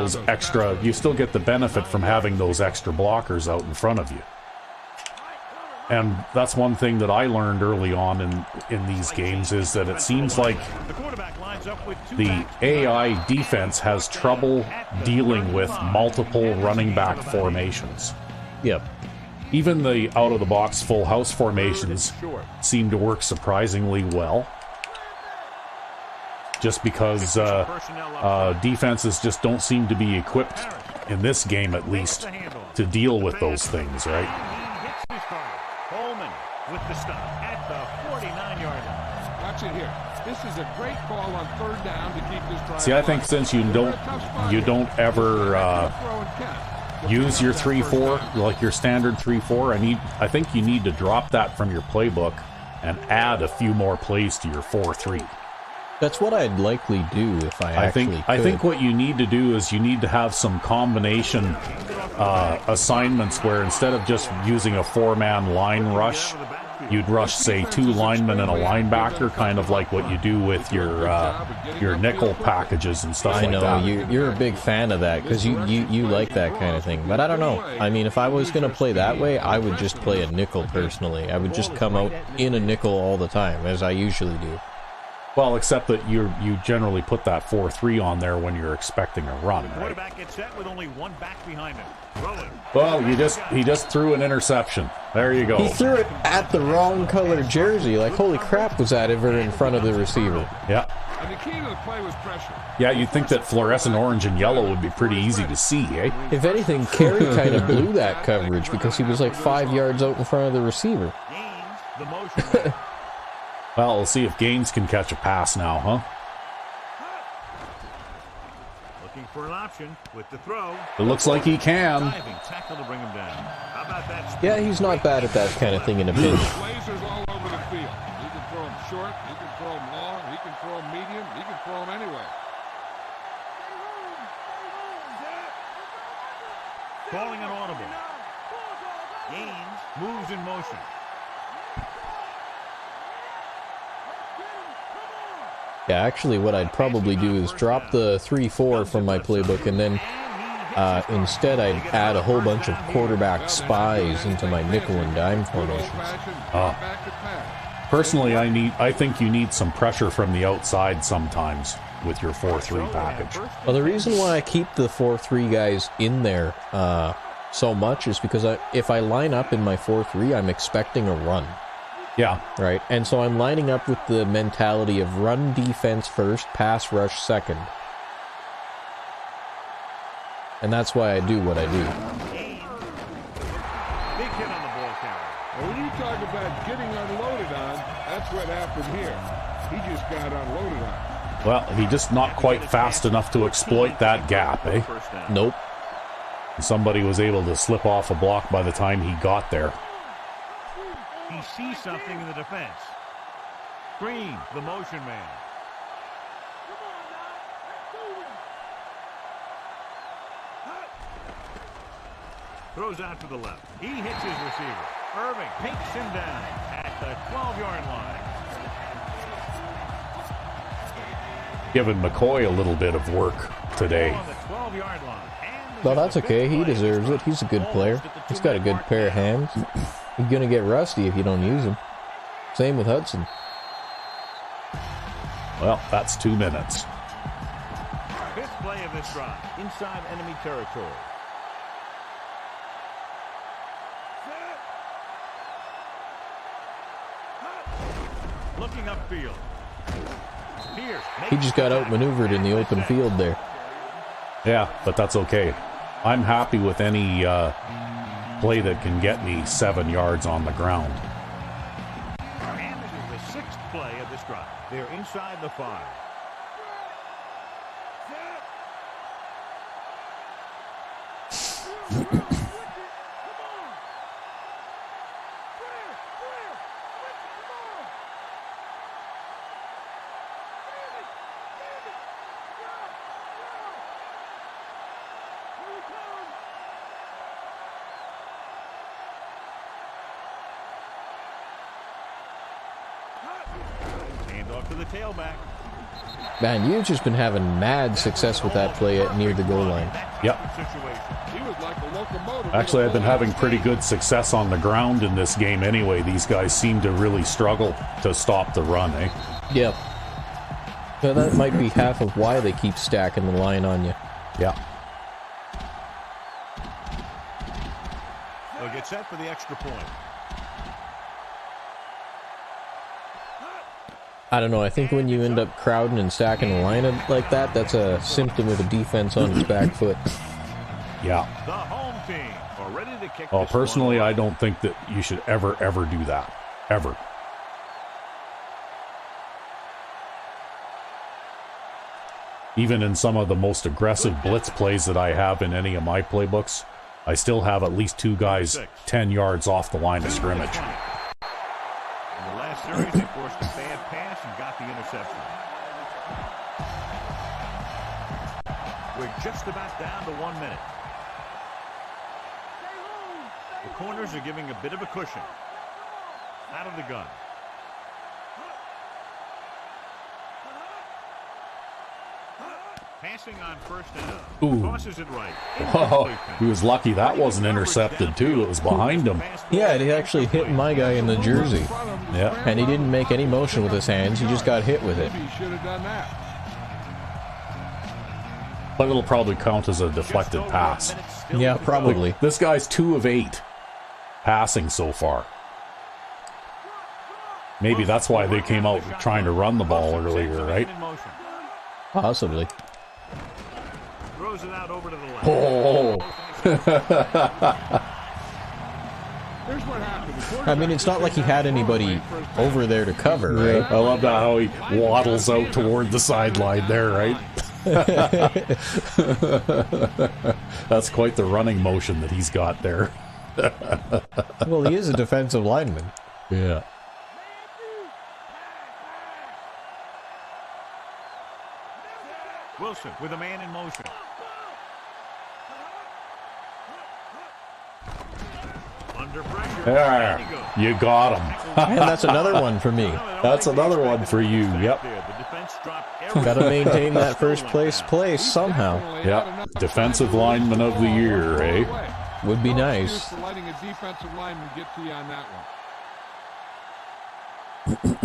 you still get the benefit from having those extra blockers out in front of you. And that's one thing that I learned early on in these games, is that it seems like the AI defense has trouble dealing with multiple running back formations. Yep. Even the out-of-the-box full house formations seem to work surprisingly well. Just because defenses just don't seem to be equipped, in this game at least, to deal with those things, right? With the stop at the 49-yard line. Watch it here. This is a great call on third down to keep this drive. See, I think since you don't ever use your 3-4, like your standard 3-4, I think you need to drop that from your playbook and add a few more plays to your 4-3. That's what I'd likely do if I think what you need to do is you need to have some combination assignments where instead of just using a 4-man line rush, you'd rush, say, 2 linemen and a linebacker, kind of like what you do with your nickel packages and stuff like that. I know, you're a big fan of that, because you like that kind of thing. But I don't know. I mean, if I was going to play that way, I would just play a nickel personally. I would just come out in a nickel all the time, as I usually do. Well, except that you generally put that 4-3 on there when you're expecting a run, right? Quarterback gets set with only one back behind him. Rolling. Well, he just threw an interception. There you go. He threw it at the wrong color jersey. Like, holy crap, was that ever in front of the receiver? Yeah. And the key to the play was pressure. Yeah, you'd think that fluorescent orange and yellow would be pretty easy to see, eh? If anything, Carey kind of blew that coverage because he was like 5 yards out in front of the receiver. Gains the motion. Well, we'll see if Gaines can catch a pass now, huh? Looking for an option with the throw. It looks like he can. Diving tackle to bring him down. How about that? Yeah, he's not bad at that kind of thing in a pinch. Lasers all over the field. He can throw them short, he can throw them long, he can throw them medium, he can throw them anywhere. Calling an audible. Gaines moves in motion. Yeah, actually what I'd probably do is drop the 3-4 from my playbook, and then instead I'd add a whole bunch of quarterback spies into my nickel and dime formations. Personally, I think you need some pressure from the outside sometimes with your 4-3 package. Well, the reason why I keep the 4-3 guys in there so much is because if I line up in my 4-3, I'm expecting a run. Yeah. Right? And so I'm lining up with the mentality of run defense first, pass rush second. And that's why I do what I do. Big hit on the ball carrier. Well, when you talk about getting unloaded on, that's what happened here. He just got unloaded on. Well, he just not quite fast enough to exploit that gap, eh? Nope. Somebody was able to slip off a block by the time he got there. He sees something in the defense. Green, the motion man. Throws out to the left. He hits his receiver. Irving takes him down at the 12-yard line. Giving McCoy a little bit of work today. On the 12-yard line. Well, that's okay. He deserves it. He's a good player. He's got a good pair of hands. You're going to get rusty if you don't use him. Same with Hudson. Well, that's 2 minutes. Fifth play of this drive. Inside enemy territory. Looking upfield. Pierce. He just got outmaneuvered in the open field there. Yeah, but that's okay. I'm happy with any play that can get me 7 yards on the ground. And this is the sixth play of this drive. They're inside the 5. Off to the tailback. Man, you've just been having mad success with that play at near the goal line. Yep. Actually, I've been having pretty good success on the ground in this game anyway. These guys seem to really struggle to stop the run, eh? Yep. So that might be half of why they keep stacking the line on you. Yeah. They'll get set for the extra point. I don't know, I think when you end up crowding and stacking a line like that, that's a symptom of a defense on its back foot. Yeah. The home team are ready to kick. Well, personally, I don't think that you should ever do that. Ever. Even in some of the most aggressive blitz plays that I have in any of my playbooks, I still have at least 2 guys 10 yards off the line of scrimmage. In the last series, they forced a bad pass and got the interception. We're just about down to 1 minute. The corners are giving a bit of a cushion. Out of the gun. Passing on first down. Ooh. Tosses it right. Oh, he was lucky that wasn't intercepted too. It was behind him. Yeah, he actually hit my guy in the jersey. Yeah. And he didn't make any motion with his hands, he just got hit with it. But it'll probably count as a deflected pass. Yeah, probably. Look, this guy's 2 of 8 passing so far. Maybe that's why they came out trying to run the ball earlier, right? Possibly. Throws it out over to the left. Oh. I mean, it's not like he had anybody over there to cover, right? I love that how he waddles out toward the sideline there, right? That's quite the running motion that he's got there. Well, he is a defensive lineman. Yeah. Wilson with a man in motion. under pressure. There, you got him. And that's another one for me. That's another one for you. Yep. The defense dropped Got to everything. maintain that first place somehow. Yep. Defensive lineman of the year, eh? Would be Used nice. to letting a defensive lineman get to you on that one.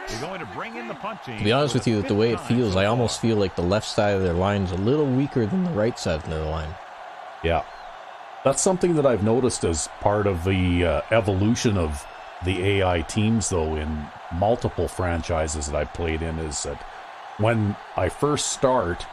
They're going to bring in the punt team. To be honest with you, the way it feels, I almost feel like the left side of their line's a little weaker than the right side of their line. Yeah. That's something that I've noticed as part of the evolution of the AI teams, though, in multiple franchises that I've played in, is that when I first start,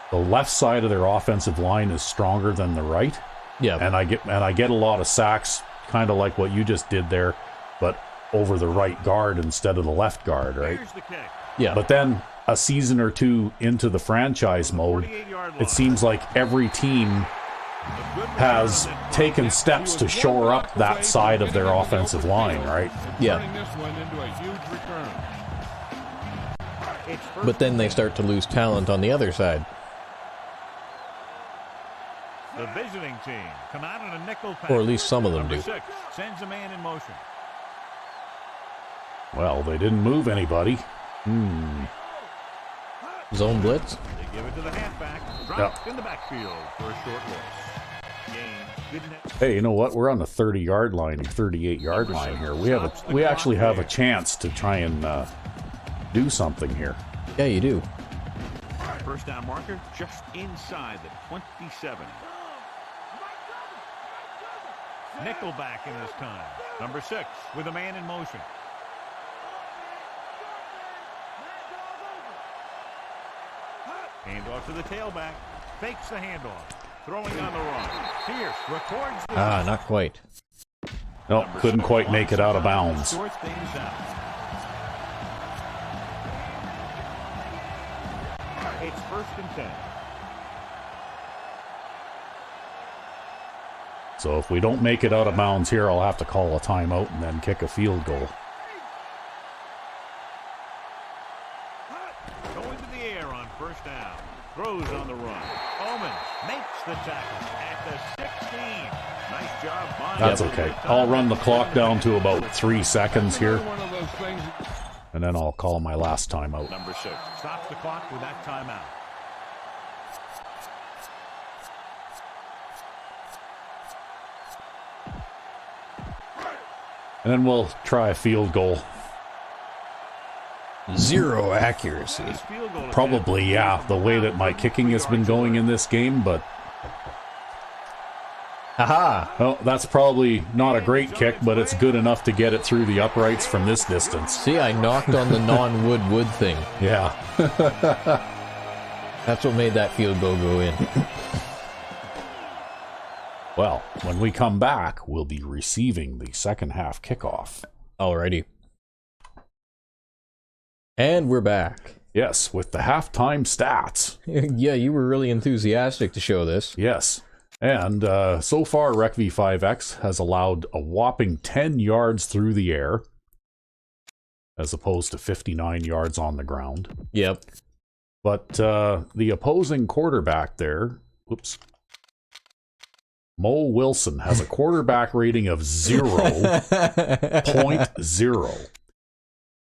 the left side of their offensive line is stronger than the right. Yeah. And I get a lot of sacks, kind of like what you just did there, but over the right guard instead of the left guard, right? Here's the kick. Yeah. But then a season or two into the franchise mode, 48-yard line. it seems like every team has taken steps to shore up that side of their offensive line, right? Yeah. Turning this one into a huge return. It's first But then they start to lose talent on the other side. the visiting team come out in a nickel pack. Or at least some of them Number do. 6 sends a man in motion. Well, they didn't move anybody. Zone blitz. They give it to the halfback. Dropped in the backfield for a short loss. Gain good net. Hey, you know what? We're on the 30-yard line, 38-yard line here. We actually have a chance to try and do something here. Yeah, you do. First down marker just inside the 27. Nickelback in this time. Number 6 with a man in motion. Handoff to the tailback. Fakes the handoff. Throwing on the run. Pierce records the Not quite. Nope, couldn't quite make it out of bounds. Short things out. It's first and 10. So if we don't make it out of bounds here, I'll have to call a timeout and then kick a field goal. Going to the air on first down. Throws on the run. Omen makes the tackle at the 16. Nice job. Bond. That's okay. I'll run the clock down to about 3 seconds here, One of those things. and then I'll call my last timeout. Number 6 stops the clock with that timeout. And then we'll try a field goal. Zero accuracy. This field goal Probably, yeah, the way that my kicking has been going in this game, but Haha! well, that's probably not a great kick, but it's good enough to get it through the uprights from this distance. See, I knocked on the non-wood thing. Yeah. That's what made that field goal go in. Well, when we come back, we'll be receiving the second half kickoff. Alrighty. And we're back. Yes, with the halftime stats. Yeah, you were really enthusiastic to show this. Yes. And so far, Rec V5X has allowed a whopping 10 yards through the air, as opposed to 59 yards on the ground. Yep. But the opposing quarterback there, Mo Wilson, has a quarterback rating of 0.0.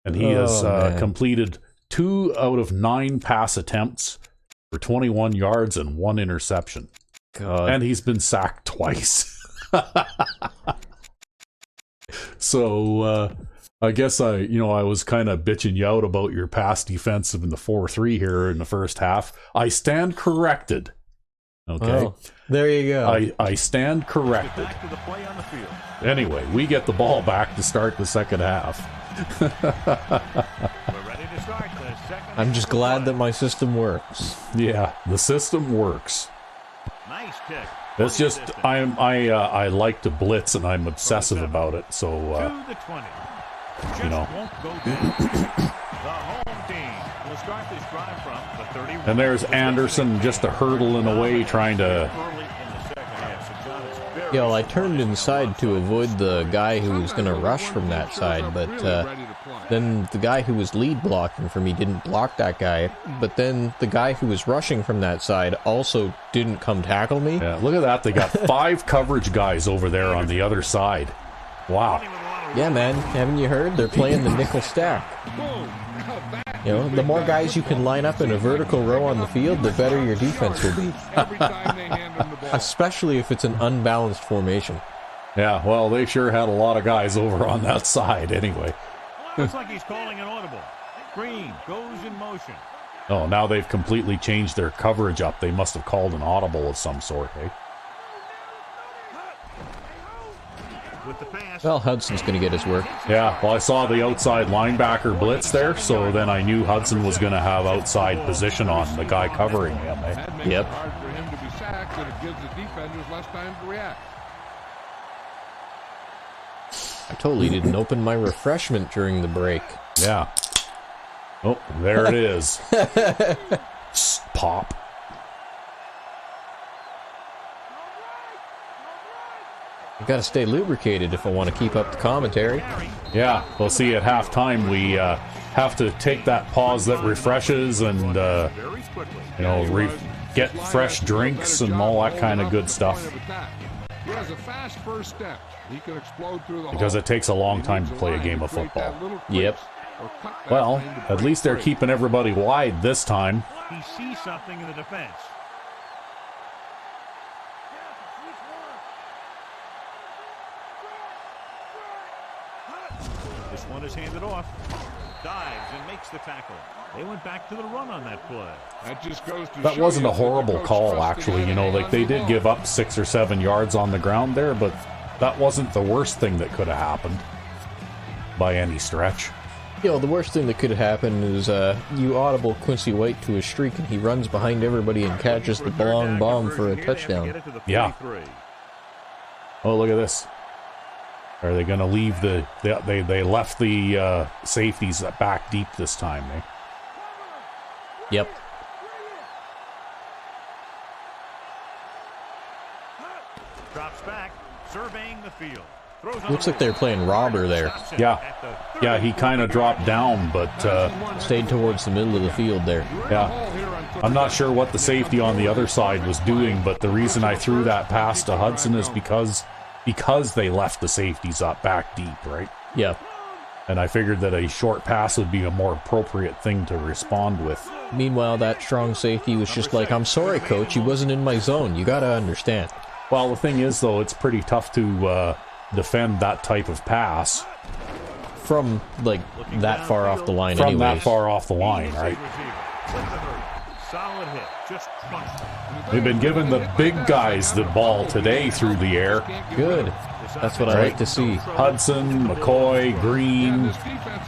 And he has completed 2 out of 9 pass attempts for 21 yards and 1 interception. God. And he's been sacked twice. So I guess I was kind of bitching you out about your pass defensive in the 4-3 here in the first half. I stand corrected. Okay. Oh, there you go. I stand corrected. back to the play on the field. Anyway, we get the ball back to start the second half. We're ready to start the second. I'm just glad that my system works. Yeah, the system works. Nice kick. It's just I like to blitz and I'm obsessive about it. So To the 20. Just you know. won't go down. The home team will start this drive from the 31. and there's Anderson just a hurdling away trying to. Early in the second half. So John is very Yeah, well, I turned inside to avoid the guy who was going to rush from that side, but Then the guy who was lead blocking for me didn't block that guy, but then the guy who was rushing from that side also didn't come tackle me. Yeah, look at that. They got 5 coverage guys over there on the other side. Wow. Yeah, man, haven't you heard? They're playing the nickel stack. You know, the more guys you can line up in a vertical row on the field, the better your defense will be. Especially if it's an unbalanced formation. Yeah, well, they sure had a lot of guys over on that side anyway. Looks like he's calling an audible. Green goes in motion. Oh, now they've completely changed their coverage up. They must have called an audible of some sort, eh? With the pass. Well, Hudson's going to get his work. Yeah, well, I saw the outside linebacker blitz there, so then I knew Hudson was going to have outside position on the guy covering him, eh? That makes Yep. it hard for him to be sacked, and it gives the defenders less time to react. I totally didn't open my refreshment during the break. Yeah. Oh, there it is. Pop. I gotta stay lubricated if I want to keep up the commentary. Yeah, well, see, at halftime, we have to take that pause that refreshes and, you know, get fresh drinks and all that kind of good stuff. He has a fast first step. He can explode through the Because hole. it takes a long time to play a game of football. Yep. Well, at least they're keeping everybody wide this time. He sees something in the defense. This one is handed off. Dives and makes the tackle. They went back to the run on that play. That just goes to That show wasn't you a that the horrible coach call, trusts the actually. guy You know, to like they handle did the give ball. up 6 or 7 yards on the ground there, but that wasn't the worst thing that could have happened by any stretch. You know, the worst thing that could have happened is you audible Quincy White to a streak and he runs behind everybody and catches the long bomb for a touchdown. Yeah. Oh, look at this. Are they going to leave they left the safeties back deep this time, eh? Yep. Drops back, surveying the field. Throws Looks like they're playing robber there. Yeah, he kind of dropped down, but Stayed towards the middle of the field there. yeah. I'm not sure what the safety on the other side was doing, but the reason I threw that pass to Hudson is because they left the safeties up back deep, right? Yep. And I figured that a short pass would be a more appropriate thing to respond with. Meanwhile, that strong safety was just like, I'm sorry, coach, he wasn't in my zone. You gotta understand. Well, the thing is, though, it's pretty tough to defend that type of pass From, like, that far off the line from anyways. that far off the line, right? Solid hit, just crushed. They've been giving the big guys the ball today through the air. Good. That's what I like to see. Hudson, McCoy, Green,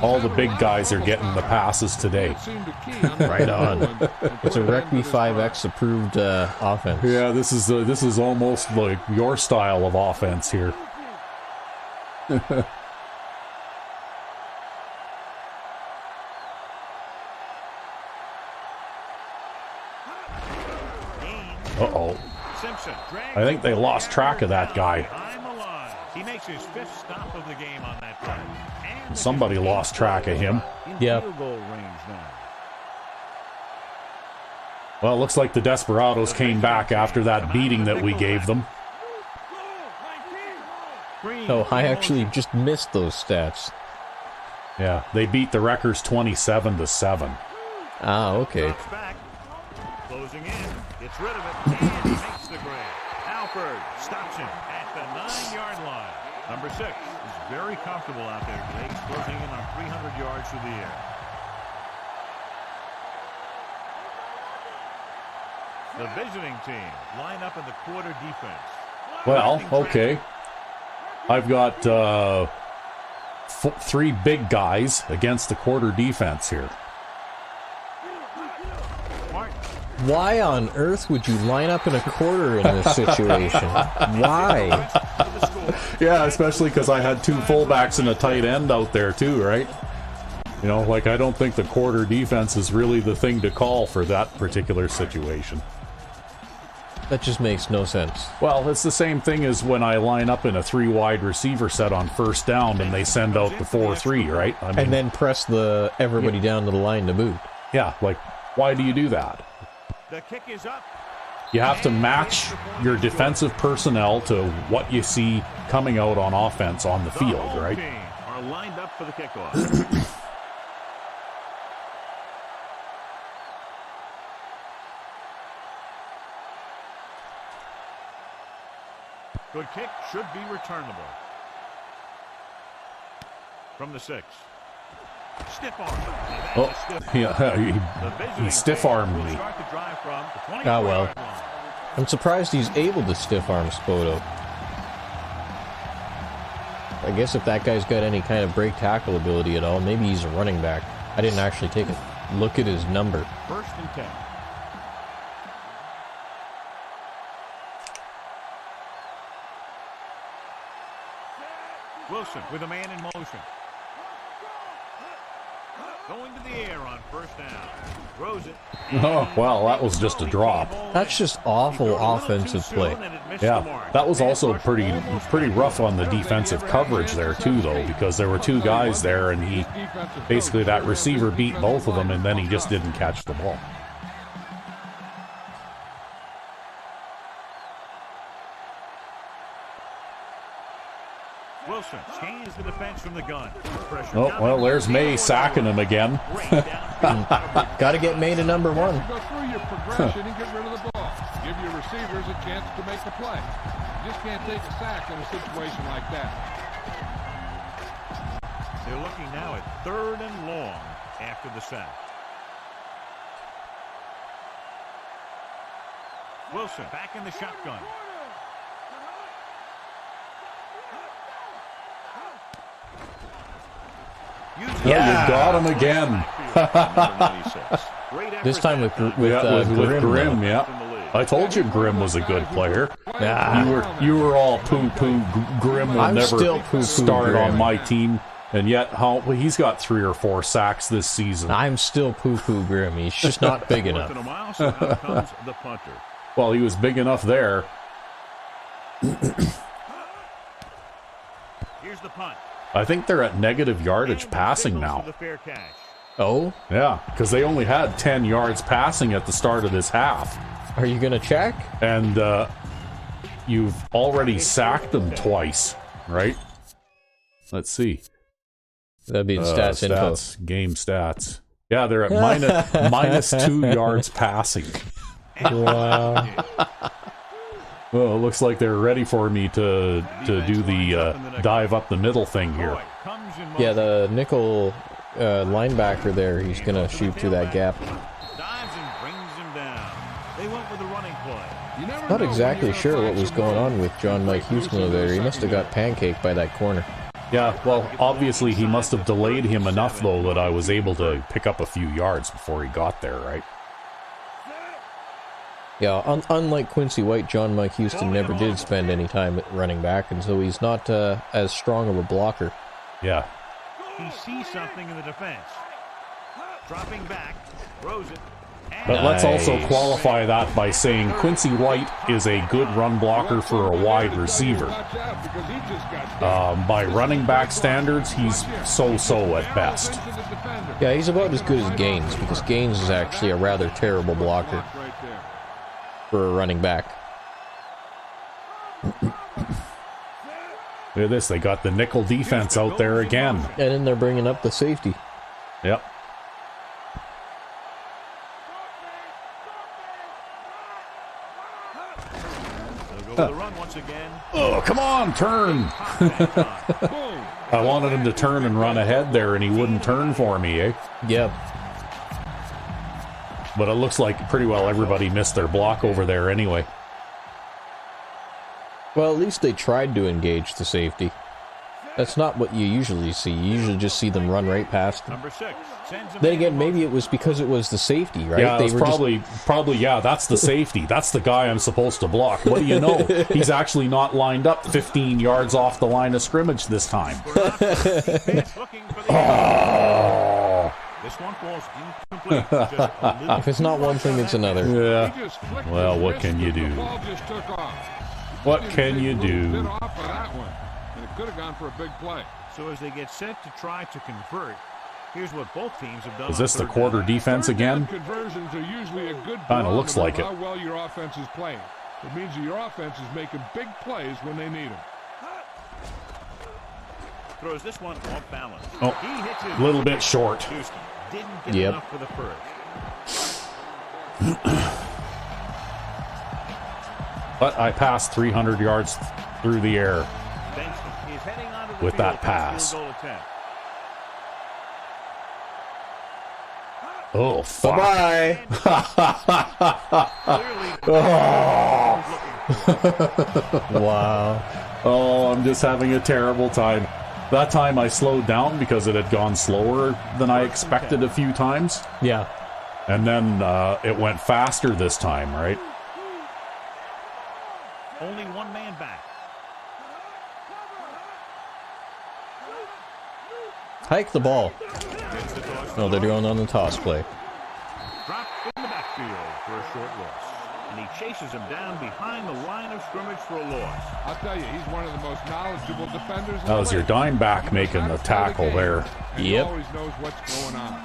all the big guys are getting the passes today. Right on. It's a Rugby 5X approved offense. Yeah, this is almost like your style of offense here. Uh-oh. Simpson drags I think they lost track of that guy. I'm alive. He makes his 5th stop of the game on that play. And Somebody lost track of him. in Yep. field goal range now. Well, it looks like the Desperados came back after that beating that we gave them. Green Oh, I actually just missed those stats. Yeah, they beat the Wreckers 27-7. Ah, okay. drops back. Closing in. Gets rid of it. And makes the grab. Alford stops him at the 9-yard line. Number 6 is very comfortable out there today. He's closing in on 300 yards through the air. The visiting team line up in the quarter defense. Well, okay. I've got 3 big guys against the quarter defense here. Martin Why on earth would you line up in a quarter in this situation? Why? to the score. Yeah, especially because I had 2 fullbacks and a tight end out there too, right? You know, like I don't think the quarter defense is really the thing to call for that particular situation. That just makes no sense. Well, it's the same thing as when I line up in a 3-wide receiver set on first down and they send out the 4-3, right? I mean, And then press everybody down to the line to boot. yeah, like, why do you do that? The kick is up. You have to match your defensive personnel to what you see coming out on offense on the field, home right? team are lined up for the kickoff. Good kick, should be returnable. From the 6. Stiff arm. Oh, he stiff-armed me. Ah, well. I'm surprised he's able to stiff-arm Spoto. I guess if that guy's got any kind of break tackle ability at all, maybe he's a running back. I didn't actually take a look at his number. 1st and 10. Wilson with a man in motion. Going to the air on 1st down. Throws it. Oh, well, that was just a drop. That's just awful offensive play. Yeah, that was also pretty rough on the defensive coverage there, too, though, because there were 2 guys there, and he basically, that receiver beat both of them, and then he just didn't catch the ball. Wilson scans the defense from the gun. Oh, well, there's May sacking him again. Gotta get May to number 1. Go through your progression and get rid of the ball. Give your receivers a chance to make a play. You just can't take a sack in a situation like that. They're looking now at 3rd and long after the sack. Wilson back in the shotgun. Yeah, you got him again. This time with Grimm, yeah. I told you Grimm was a good player. Nah. You were all poo-poo. Grimm will I'm never still poo-poo start Grimm. on my team, and yet he's got 3 or 4 sacks this season. I'm still poo-poo Grimm. He's just not big enough. So out comes the punter. Well, he was big enough there. Here's the punt. I think they're at negative yardage passing now. Oh? Yeah, because they only had 10 yards passing at the start of this half. Are you gonna check? And you've already sacked them twice, right? Let's see. That'd be the stats info. Game stats. Yeah, they're at minus 2 yards passing. Wow. Well, it looks like they're ready for me to do the dive up the middle thing here. Yeah, the nickel linebacker there, he's going to shoot through that gap. Dives and brings him down. They went with the running play. Not exactly sure what was going on with John Mike Houston over there. He must have got pancaked by that corner. Yeah, well, obviously he must have delayed him enough, though, that I was able to pick up a few yards before he got there, right? Yeah, unlike Quincy White, John Mike Houston never did spend any time at running back, and so he's not as strong of a blocker. Yeah. He sees something in the defense. Dropping back, throws it. But let's also qualify that by saying Quincy White is a good run blocker for a wide receiver. By running back standards, he's so-so at best. Yeah, he's about as good as Gaines, because Gaines is actually a rather terrible blocker for a running back. Look at this, they got the nickel defense out there again. And then they're bringing up the safety. Yep. The run once again. Oh, come on, turn! I wanted him to turn and run ahead there, and he wouldn't turn for me, eh? Yep. But it looks like pretty well everybody missed their block over there anyway. Well, at least they tried to engage the safety. That's not what you usually see. You usually just see them run right past them. Number 6. Then again, maybe it was because it was the safety, right? Yeah, They it's were probably, yeah, that's the safety. That's the guy I'm supposed to block. What do you know? He's actually not lined up 15 yards off the line of scrimmage this time. Oh. This one falls incomplete. Just a little If it's not one thing, it's another. Yeah. He just flicked Well, his what wrist can you and do? The ball just took off. What He can did you a little bit do? off of that one, and it could have gone for a big play. So as they get set to try to convert, here's what both teams have done. Is on this the third quarter down. defense Third down again? conversions are usually a good Kinda looks barometer like of how well your offense is playing. It means that your offense is making big plays when they need them. Throws this one off balance. Oh, He hits it a little bit short. Houston didn't get Yep. enough for the first. But I passed 300 yards through the air. Benston is heading onto the With field that for his pass. field goal attempt. Oh, fuck. Bye-bye. Clearly, Wow. Oh, I'm just having a terrible time. That time I slowed down because it had gone slower than I expected a few times. Yeah. And then it went faster this time, right? only one man back. Hike the ball. Gets the toss. No, they're doing on the toss play. Dropped in the backfield for a short loss. And he chases him down behind the line of scrimmage for a loss. I'll tell you, he's one of the most knowledgeable defenders. That was your dime back making the tackle there. He Yep. always knows what's going on.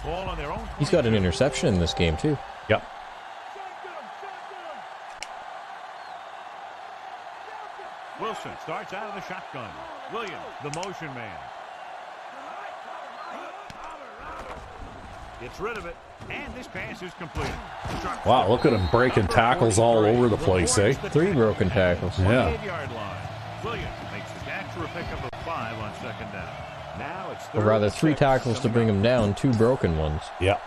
Ball on their own. He's got an interception in this game, too. Yep. Wilson starts out of the shotgun. Williams, the motion man. Gets rid of it, and this pass is complete. Wow, look at him breaking tackles all over the place, eh? 3 broken tackles. Yeah. 28-yard line. Williams makes the catch for a pickup of 5 on second down. Now it's Or rather, 3 tackles to bring him down, 2 broken ones. Yep.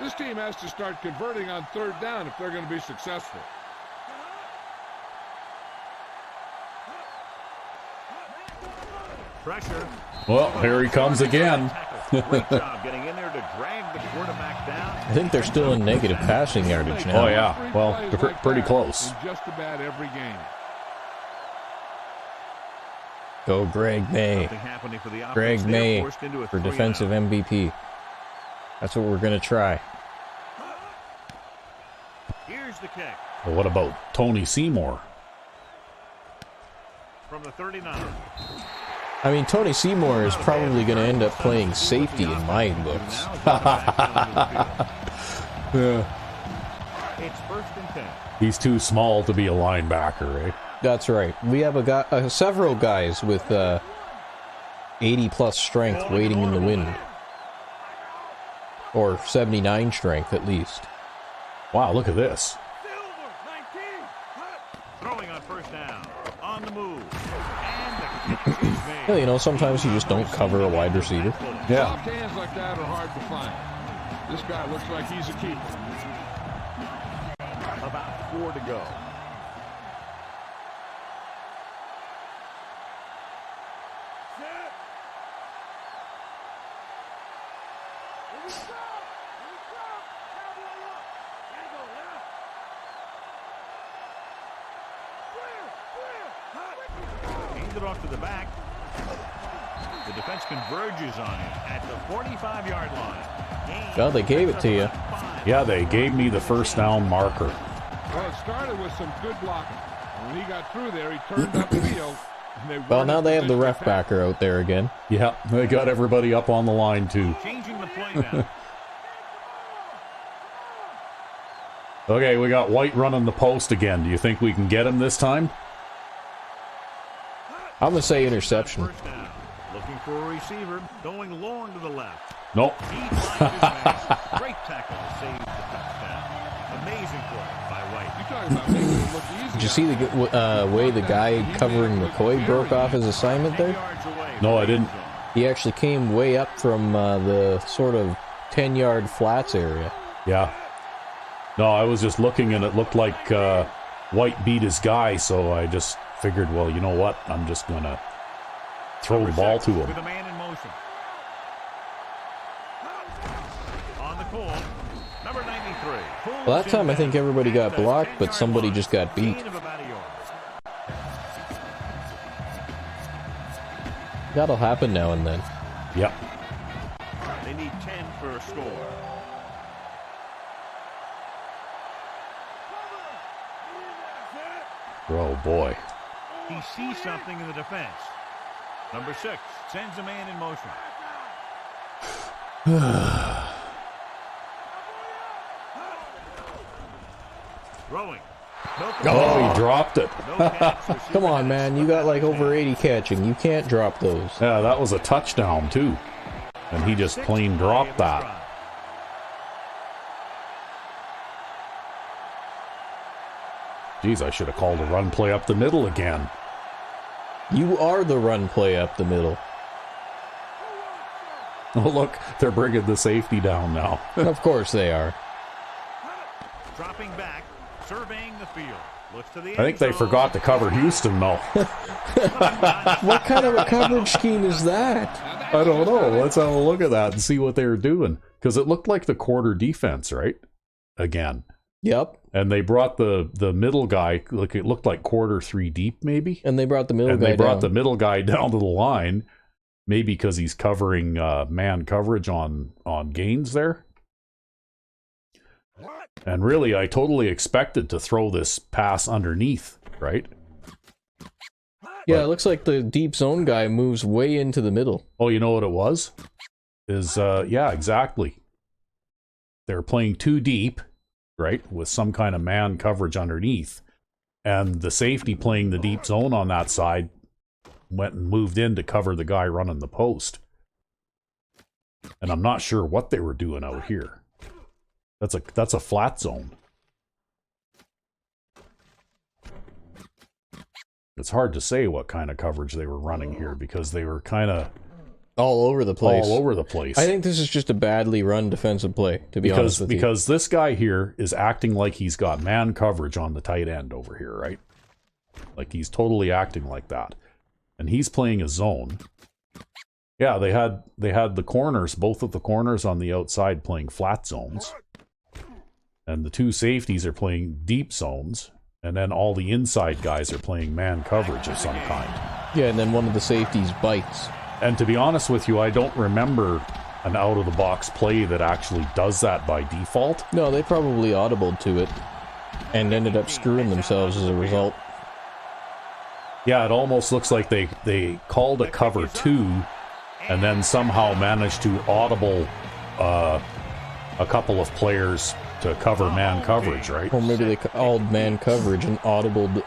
This team has to start converting on third down if they're going to be successful. Pressure. Well, here he comes again. Great job getting in there to drag the quarterback down. I think they're still in negative passing yardage now. Oh, yeah. Three Well, plays they're like pretty that close. in just about every game. Go Greg May. Nothing happening for the offense. Greg They're May forced into a for 3 defensive and out. MVP. That's what we're going to try. Here's the kick Well, what about Tony Seymour? from the 39. I mean, Tony Seymour is probably going to end up playing safety in my books. It's first and 10. He's too small to be a linebacker, eh? That's right. We have several guys with 80-plus strength waiting in the wind. Or 79 strength, at least. Wow, look at this. Throwing on first down. On the move. And the catch is made. Well, you know, sometimes you just don't cover a wide receiver. Yeah. Soft hands like that are hard to find. This guy looks like he's a keeper. About 4 to go. Hands it off to the back. The defense converges on him at the 45-yard line. Well, they gave it to you. Yeah, they gave me the first down marker. Well, it started with some good blocking. And when he got through there, he turned upfield. And they Well, weren't now in they have the position ref to pass. backer out there again. Yeah, they got everybody up on the line, too. Changing the play now. Okay, we got White running the post again. Do you think we can get him this time? I'm going to say interception. First down. Looking for a receiver. Going long to the left. Nope. He finds his man. Great tackle to save the touchdown. Amazing play by White. You're talking about making it look easy. Did you see the way the guy covering McCoy broke off his assignment 10 there? yards away. No, I didn't. He actually came way up from the sort of 10-yard flats area. Yeah. No, I was just looking and it looked like White beat his guy, so I just figured, well, you know what? I'm just going to throw the ball to With him. a man in motion. On the call, number 93. Well, that time I think everybody got blocked, but somebody just got beat. Gain of about a yard. That'll happen now and then. Yep. They need 10 for a score. Oh, boy. He sees something in the defense. Number 6 sends a man in motion. Throwing. Oh, he dropped it. No catch for Come on, man. You got like over 80 catching. You can't drop those. Yeah, that was a touchdown, too. And he just plain dropped that. Geez, I should have called a run play up the middle again. You are the run play up the middle. Oh, look, they're bringing the safety down now. Of course they are. Dropping back, surveying the field. Looks to the I think they end zone. forgot to cover Houston, though. What kind of a coverage scheme is that? I don't know. Let's have a look at that and see what they were doing. Because it looked like the quarter defense, right? Again. Yep. And they brought the middle guy, like it looked like quarter 3 deep, maybe. And they brought the middle And guy they brought down. the middle guy down to the line, maybe because he's covering man coverage on gains there. And really, I totally expected to throw this pass underneath, right? Yeah, it looks like the deep zone guy moves way into the middle. Oh, you know what it was? Yeah, exactly. They were playing too deep, right, with some kind of man coverage underneath. And the safety playing the deep zone on that side went and moved in to cover the guy running the post. And I'm not sure what they were doing out here. That's a flat zone. It's hard to say what kind of coverage they were running here because they were kind of All over the place. all over the place. I think this is just a badly run defensive play, to be honest with you. Because this guy here is acting like he's got man coverage on the tight end over here, right? Like he's totally acting like that. And he's playing a zone. Yeah, they had the corners, both of the corners on the outside playing flat zones. And the two safeties are playing deep zones. And then all the inside guys are playing man coverage of some kind. Yeah, and then one of the safeties bites. And to be honest with you, I don't remember an out-of-the-box play that actually does that by default. No, they probably audibled to it and ended up screwing themselves as a result. Yeah, it almost looks like they called a cover 2 and then somehow managed to audible a couple of players to cover man coverage, right? Or maybe they called man coverage and audibled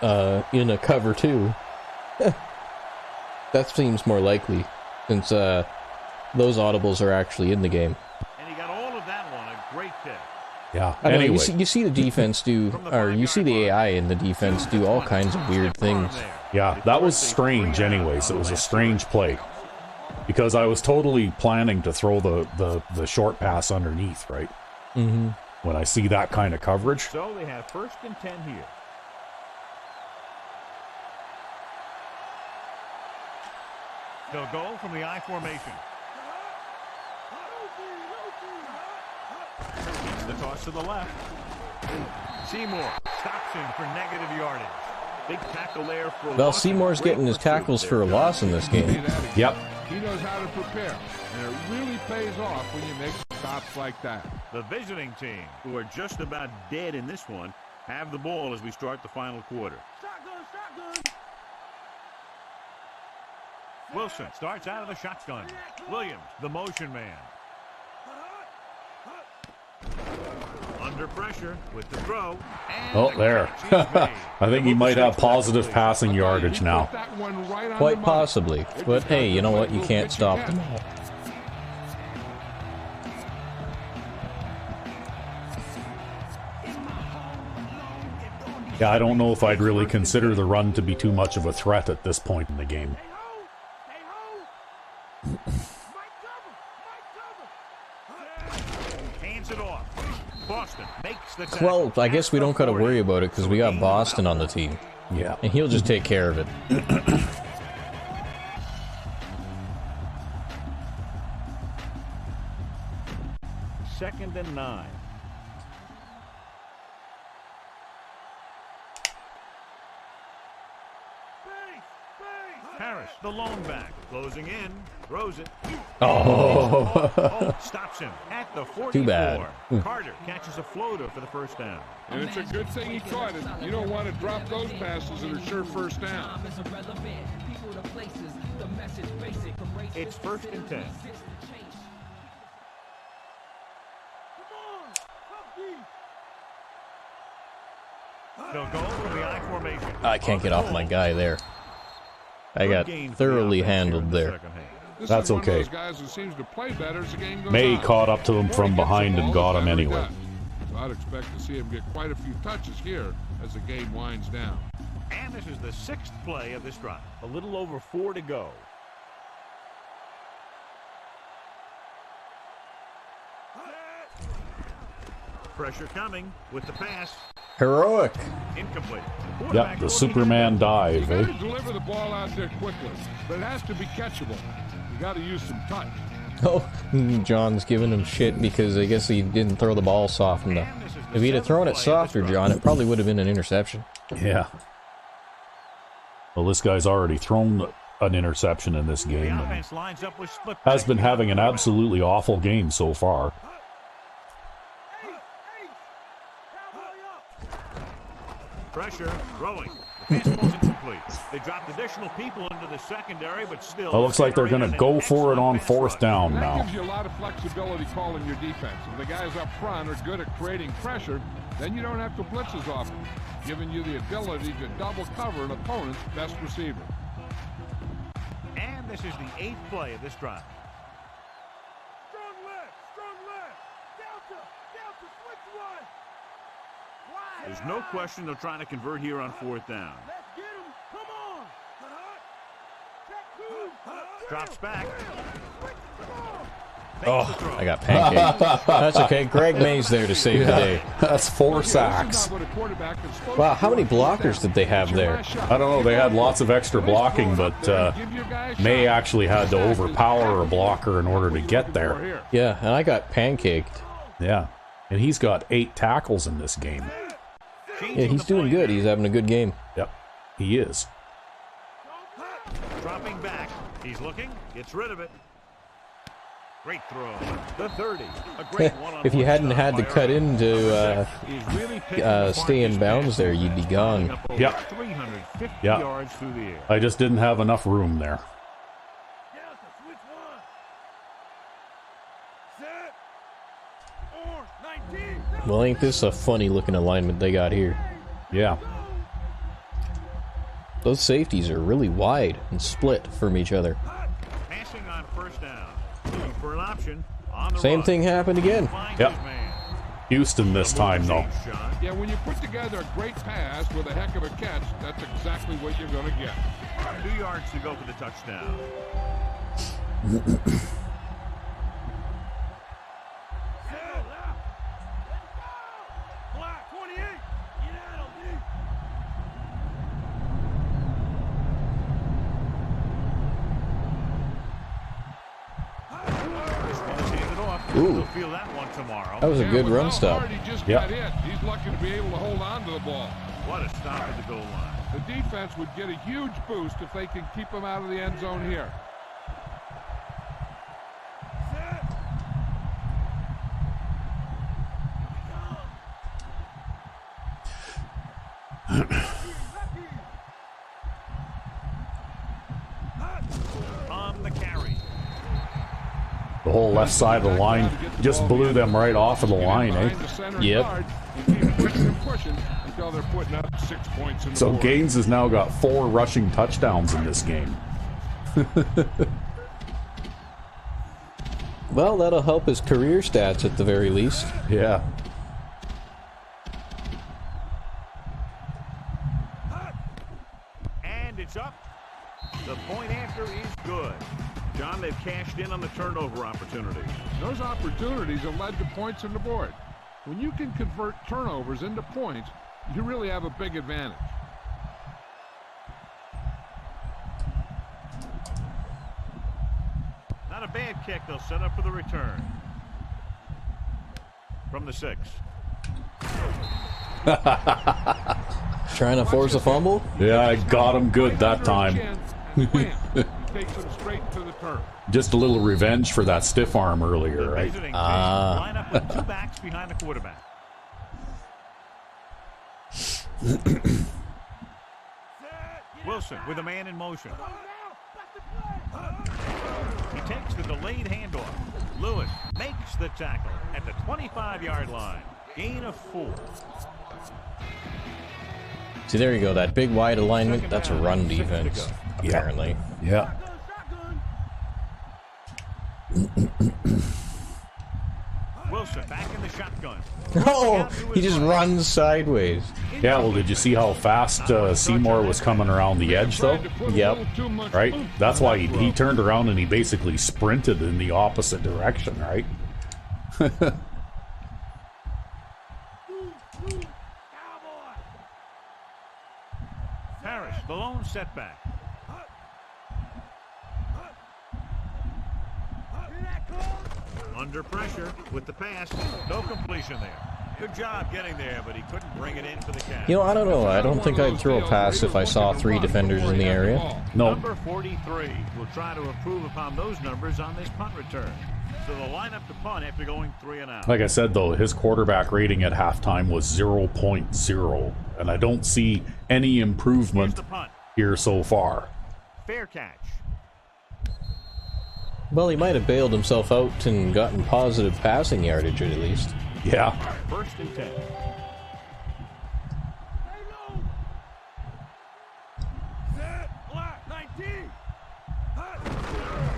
in a cover too. That seems more likely, since those audibles are actually in the game. And he got all of that one. A great pick. Yeah. I don't know, Anyway, you see the defense do, or you see the AI in the defense do all kinds of weird things. yeah, that was strange anyways. It was a strange play. Because I was totally planning to throw the short pass underneath, right? Mm-hmm. When I see that kind of coverage. So they have 1st and 10 here. They'll go from the I formation. It's the toss to the left. Seymour stops him for negative yardage. Big tackle there for Well, loss. Seymour's Great getting his pursuit tackles there, for a John. loss in this game. Yep. He knows how to prepare, and it really pays off when you make stops like that. The visiting team, who are just about dead in this one, have the ball as we start the final quarter. Wilson starts out of the shotgun. Williams, the motion man. Under pressure with the throw. And Oh, the there. catch is made. I think he might have positive passing He yardage put now. that one right on Quite the money. possibly. But hey, you know what? You can't stop them all. Yeah, I don't know if I'd really consider the run to be too much of a threat at this point in the game. Hands it off. Boston makes the tackle. Well, I guess we don't got to worry about it because we got Boston on the team. Yeah. And he'll just take care of it. Second and 9. Harris, the lone back, closing in, throws it. Oh. Stops him at the 44. Too bad. Carter catches a floater for the first down. And it's a good thing he caught it. You don't want to drop those passes that are sure first down. It's 1st and 10. They'll go for the I formation. I can't get off my guy there. I got thoroughly handled there. This That's is one of okay. those guys who seems to play better as the game goes May on. caught up to him The more from he gets behind the and ball, got him the better he anyway. does. So I'd expect to see him get quite a few touches here as the game winds down. And this is the 6th play of this drive. A little over 4 to go. Pressure coming with the pass. Heroic. Incomplete. Yep, the Superman dive, You eh? got to deliver the ball out there quickly, but it has to be catchable. You got to use some touch. Oh, John's giving him shit because I guess he didn't throw the ball soft enough. If he'd have thrown it softer, John, it probably would have been an interception. Yeah. Well, this guy's already thrown an interception in this The game and offense lines up with split has back. been having an absolutely awful game so far. Pressure, throwing. The pass ball's incomplete. They dropped additional people into the secondary, but still. It looks like they're going to go for it on 4th down That now. gives you a lot of flexibility calling your defense. If the guys up front are good at creating pressure, then you don't have to blitz as often, giving you the ability to double cover an opponent's best receiver. And this is the 8th play of this drive. Strong left, Delta, switch one. Wide. There's no question they're trying to convert here on 4th down. Let's get him, come on. Check 2. Drops back. Oh, I got pancaked. That's okay. Greg May's there to save the day. That's 4 This is sacks. not what a quarterback is supposed Wow, to how do many on 4th blockers down. did they have It's your there? last shot. I don't know, they had lots of extra blocking, but May actually had to overpower a blocker in order to get there. Yeah, and I got pancaked. Yeah. And he's got 8 tackles in this game. Yeah, he's doing good. He's having a good game. Yep, he is. Dropping back. He's looking. Gets rid of it. Great throw. The 30. A great one-on-one If you hadn't stop had to by cut Irving. into He's really picking apart stay in this bounds pass. there, you'd be gone. Up over Yep. 350 Yep. yards through the air. I just didn't have enough room there. Delta, switch one. Set. Orange, 19. Well, ain't this a funny looking alignment they got here? Yeah. Those safeties are really wide and split from each other. Passing on 1st down. Looking for an option. On the Same run. thing happened again. Finds Yep. his man. Houston this time, though. Shot. Yeah, when you put together a great pass with a heck of a catch, that's exactly what you're going to get. 2 yards to go for the touchdown. Black, 28. Get out of me. This one is handed off. Ooh. We'll feel that one tomorrow. That was a Yeah, good with run how stop. hard he just Yep. got hit, he's lucky to be able to hold on to the ball. What a stop at the goal line. The defense would get a huge boost if they can keep him out of the end zone here. On the carry. The whole left side of the line just blew them right off of the line, eh? Yep. Pushing until they're putting up 6 points in the So board. Gaines has now got 4 rushing touchdowns in this game. Well, that'll help his career stats at the very least. Yeah. And it's up. The point after is good. John, they've cashed in on the turnover opportunity. Those opportunities have led to points on the board. When you can convert turnovers into points, you really have a big advantage. Not a bad kick. They'll set up for the return. From the 6. Trying to force a fumble? Yeah, I got him good that time. wham! He takes him straight to the turf. Just a little revenge for that stiff arm earlier, The right? visiting team Ah. line up with 2 backs behind the quarterback. Wilson with a man in motion. He takes the delayed handoff. Lewis makes the tackle at the 25-yard line. Gain of 4. See, there you go. That big wide alignment, that's a run defense, apparently. Yeah. Wilson back in the shotgun. Oh, he just runs sideways. Yeah, well, did you see how fast Seymour was coming around the edge, though? Yep. Right? That's why he turned around and he basically sprinted in the opposite direction, right? Harris, the lone setback. Under pressure with the pass. No completion there. Good job getting there, but he couldn't bring it in for the catch. You know, I don't know. I don't think I'd throw a pass if I saw 3 defenders in the area. No. Number 43 will try to improve upon those numbers on this punt return. So they'll line up to punt after going 3 and out. Like I said, though, his quarterback rating at halftime was 0.0, and I don't see any Here's improvement the punt. here so far. Fair catch. Well, he might have bailed himself out and gotten positive passing yardage at least. Yeah. 1st and 10.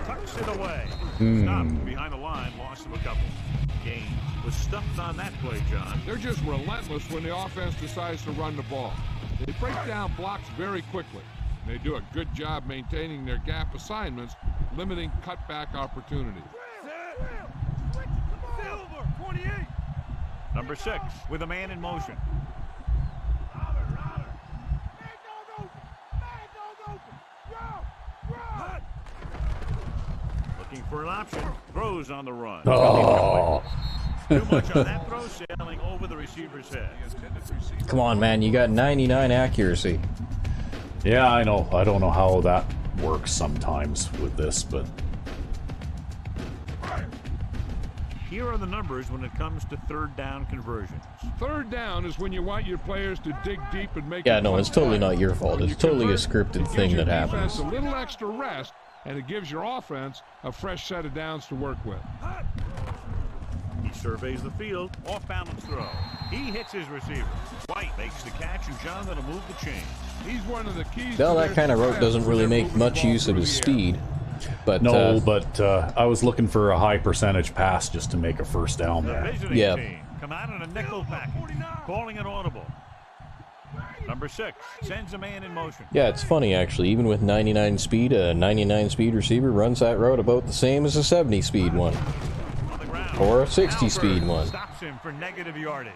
Tucks it away. Stopped behind the line, loss of a couple. Gaines was stuffed on that play, John. They're just relentless when the offense decides to run the ball. They break down blocks very quickly. They do a good job maintaining their gap assignments, limiting cutback opportunities. Silver, 28. Number 6 with a man in motion. Looking for an option. Throws on the run. Oh. Too much on that throw, sailing over the receiver's head. Come on, man. You got 99 accuracy. Yeah, I know. I don't know how that works sometimes with this, but Here are the numbers when it comes to 3rd down conversions. 3rd down is when you want your players to dig deep and make. Yeah, no, it's totally not your fault. When It's you totally a convert, scripted it thing gives that your defense happens. a little extra rest, and it gives your offense a fresh set of downs to work with. He surveys the field. Off balance throw. He hits his receiver. White makes the catch, and John that'll move the chain. He's one of the keys. Well, to that their kind of route success doesn't when really they're make moving the much ball use of through his the air. speed. But no, but I was looking for a high percentage pass just to make a first down The there. visiting Yeah. team come out in a nickel package, calling an audible. Number 6 sends a man in motion. yeah, it's funny actually. Even with 99 speed, a 99 speed receiver runs that route about the same as a 70 speed one. On the ground. Or a 60 speed Alford one. Stops him for negative yardage.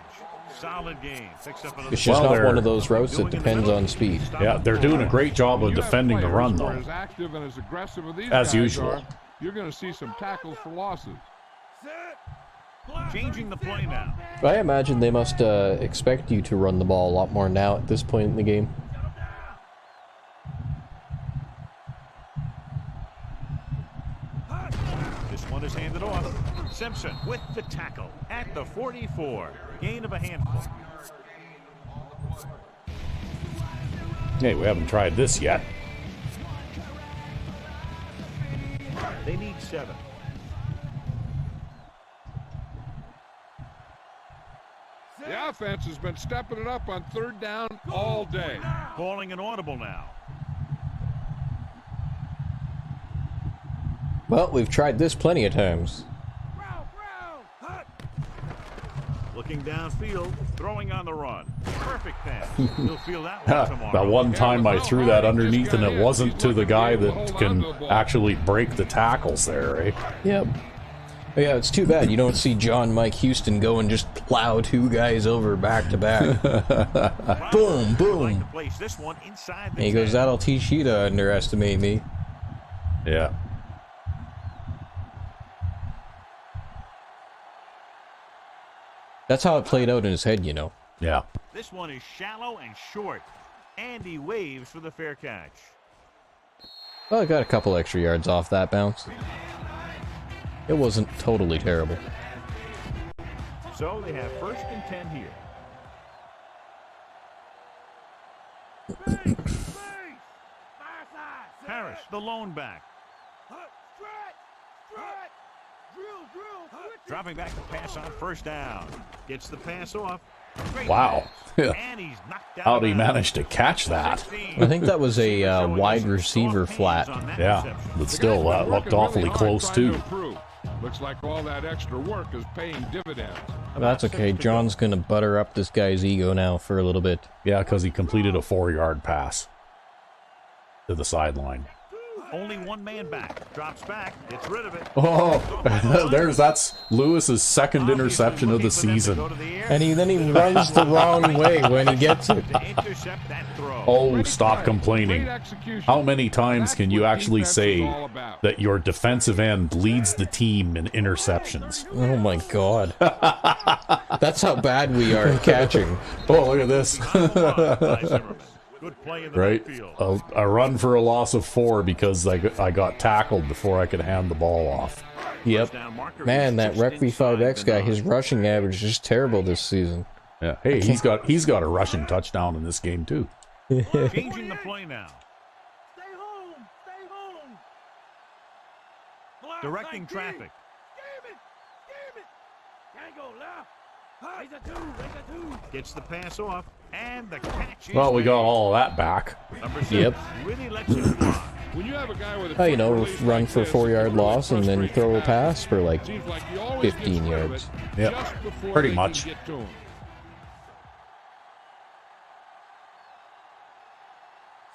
Solid game. Picks up another. It's just Well, not they're one of those routes that depends on speed. Yeah, they're doing a great job of When you have defending the players run, who are though. As active and as aggressive as these As guys usual. are, you're going to see some tackles for losses. Changing the play now. I imagine they must expect you to run the ball a lot more now at this point in the game. This one is handed off. Simpson with the tackle at the 44. Gain of a handful. Hey, we haven't tried this yet. They need 7. The offense has been stepping it up on 3rd down all day. Calling an audible now. Well, we've tried this plenty of times. Looking downfield, throwing on the run. Perfect pass. He'll feel that one tomorrow. That one time I threw that underneath and it wasn't to the guy that can actually break the tackles there, eh? Yep. Oh, yeah, it's too bad you don't see John Mike Houston go and just plow 2 guys over back to back. Boom, Like boom. to place this one inside the And he goes, 10. that'll teach you to underestimate me. Yeah. That's how it played out in his head, you know. Yeah. This one is shallow and short. And he waves for the fair catch. Well, I got a couple extra yards off that bounce. It wasn't totally terrible. So they have 1st and 10 here. Harris, the lone back. Dropping back to pass on 1st down. Gets the pass off. Great Wow. pass. And he's knocked out. How did he manage to catch that? I think that was a wide receiver flat. Yeah, but still, that looked awfully close, too. Looks like all that extra work is paying dividends. That's okay. John's gonna butter up this guy's ego now for a little bit. Yeah, because he completed a 4-yard pass to the sideline. Only one man back. Drops back. Gets rid of it. Oh, that's Lewis's 2nd interception of the season. And then he runs the wrong way when he gets it. To intercept that throw. Oh, stop complaining. How many times can you actually say that your defensive end leads the team in interceptions? Oh my god. That's how bad we are at catching. Oh, look at this. Good play in the Right? backfield. A run for a loss of 4 because I got tackled before I could hand the ball off. Yep. Man, that Rec V5X guy, his rushing average is terrible this season. Yeah. Hey, he's got a rushing touchdown in this game too. Changing the play now. Stay home. Stay home. Directing traffic. Scam it. Scam it. Can't go left. Raise a 2. Raise a 2. Gets the pass off. And the catch is Well, we got made. all of that back. Number 6 Yep. really lets it fly. When you have a guy with a Oh, you know, quick release run like for a this, 4-yard it's really loss and then frustrating throw a to pass for like Seems like he always 15 gets rid of yards. it Yep. just before Pretty they much. can get to him.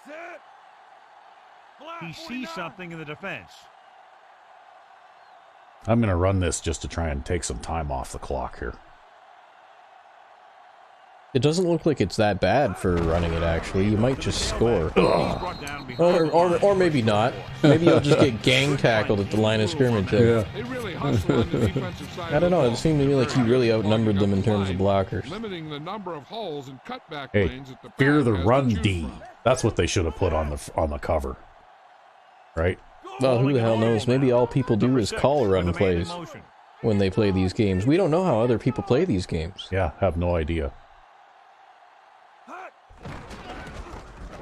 Set. Block He sees 49. something in the defense. I'm going to run this just to try and take some time off the clock here. It doesn't look like it's that bad for running it, actually. You might just score. He's brought down behind Or maybe not. Maybe you'll just get gang tackled at the line of scrimmage there. They really hustle on the defensive side. I don't know, of the it ball. seemed to me like he really outnumbered them in terms of Blockers, blockers. limiting the number of holes and cutback Hey, lanes that the fear pack the has to run choose D. from. That's what they should have put on the cover. Right? Well, who the hell knows? Maybe all people do Number is 6 call with run a man in plays motion. when they play these games. We don't know how other people play these games. Yeah, have no idea.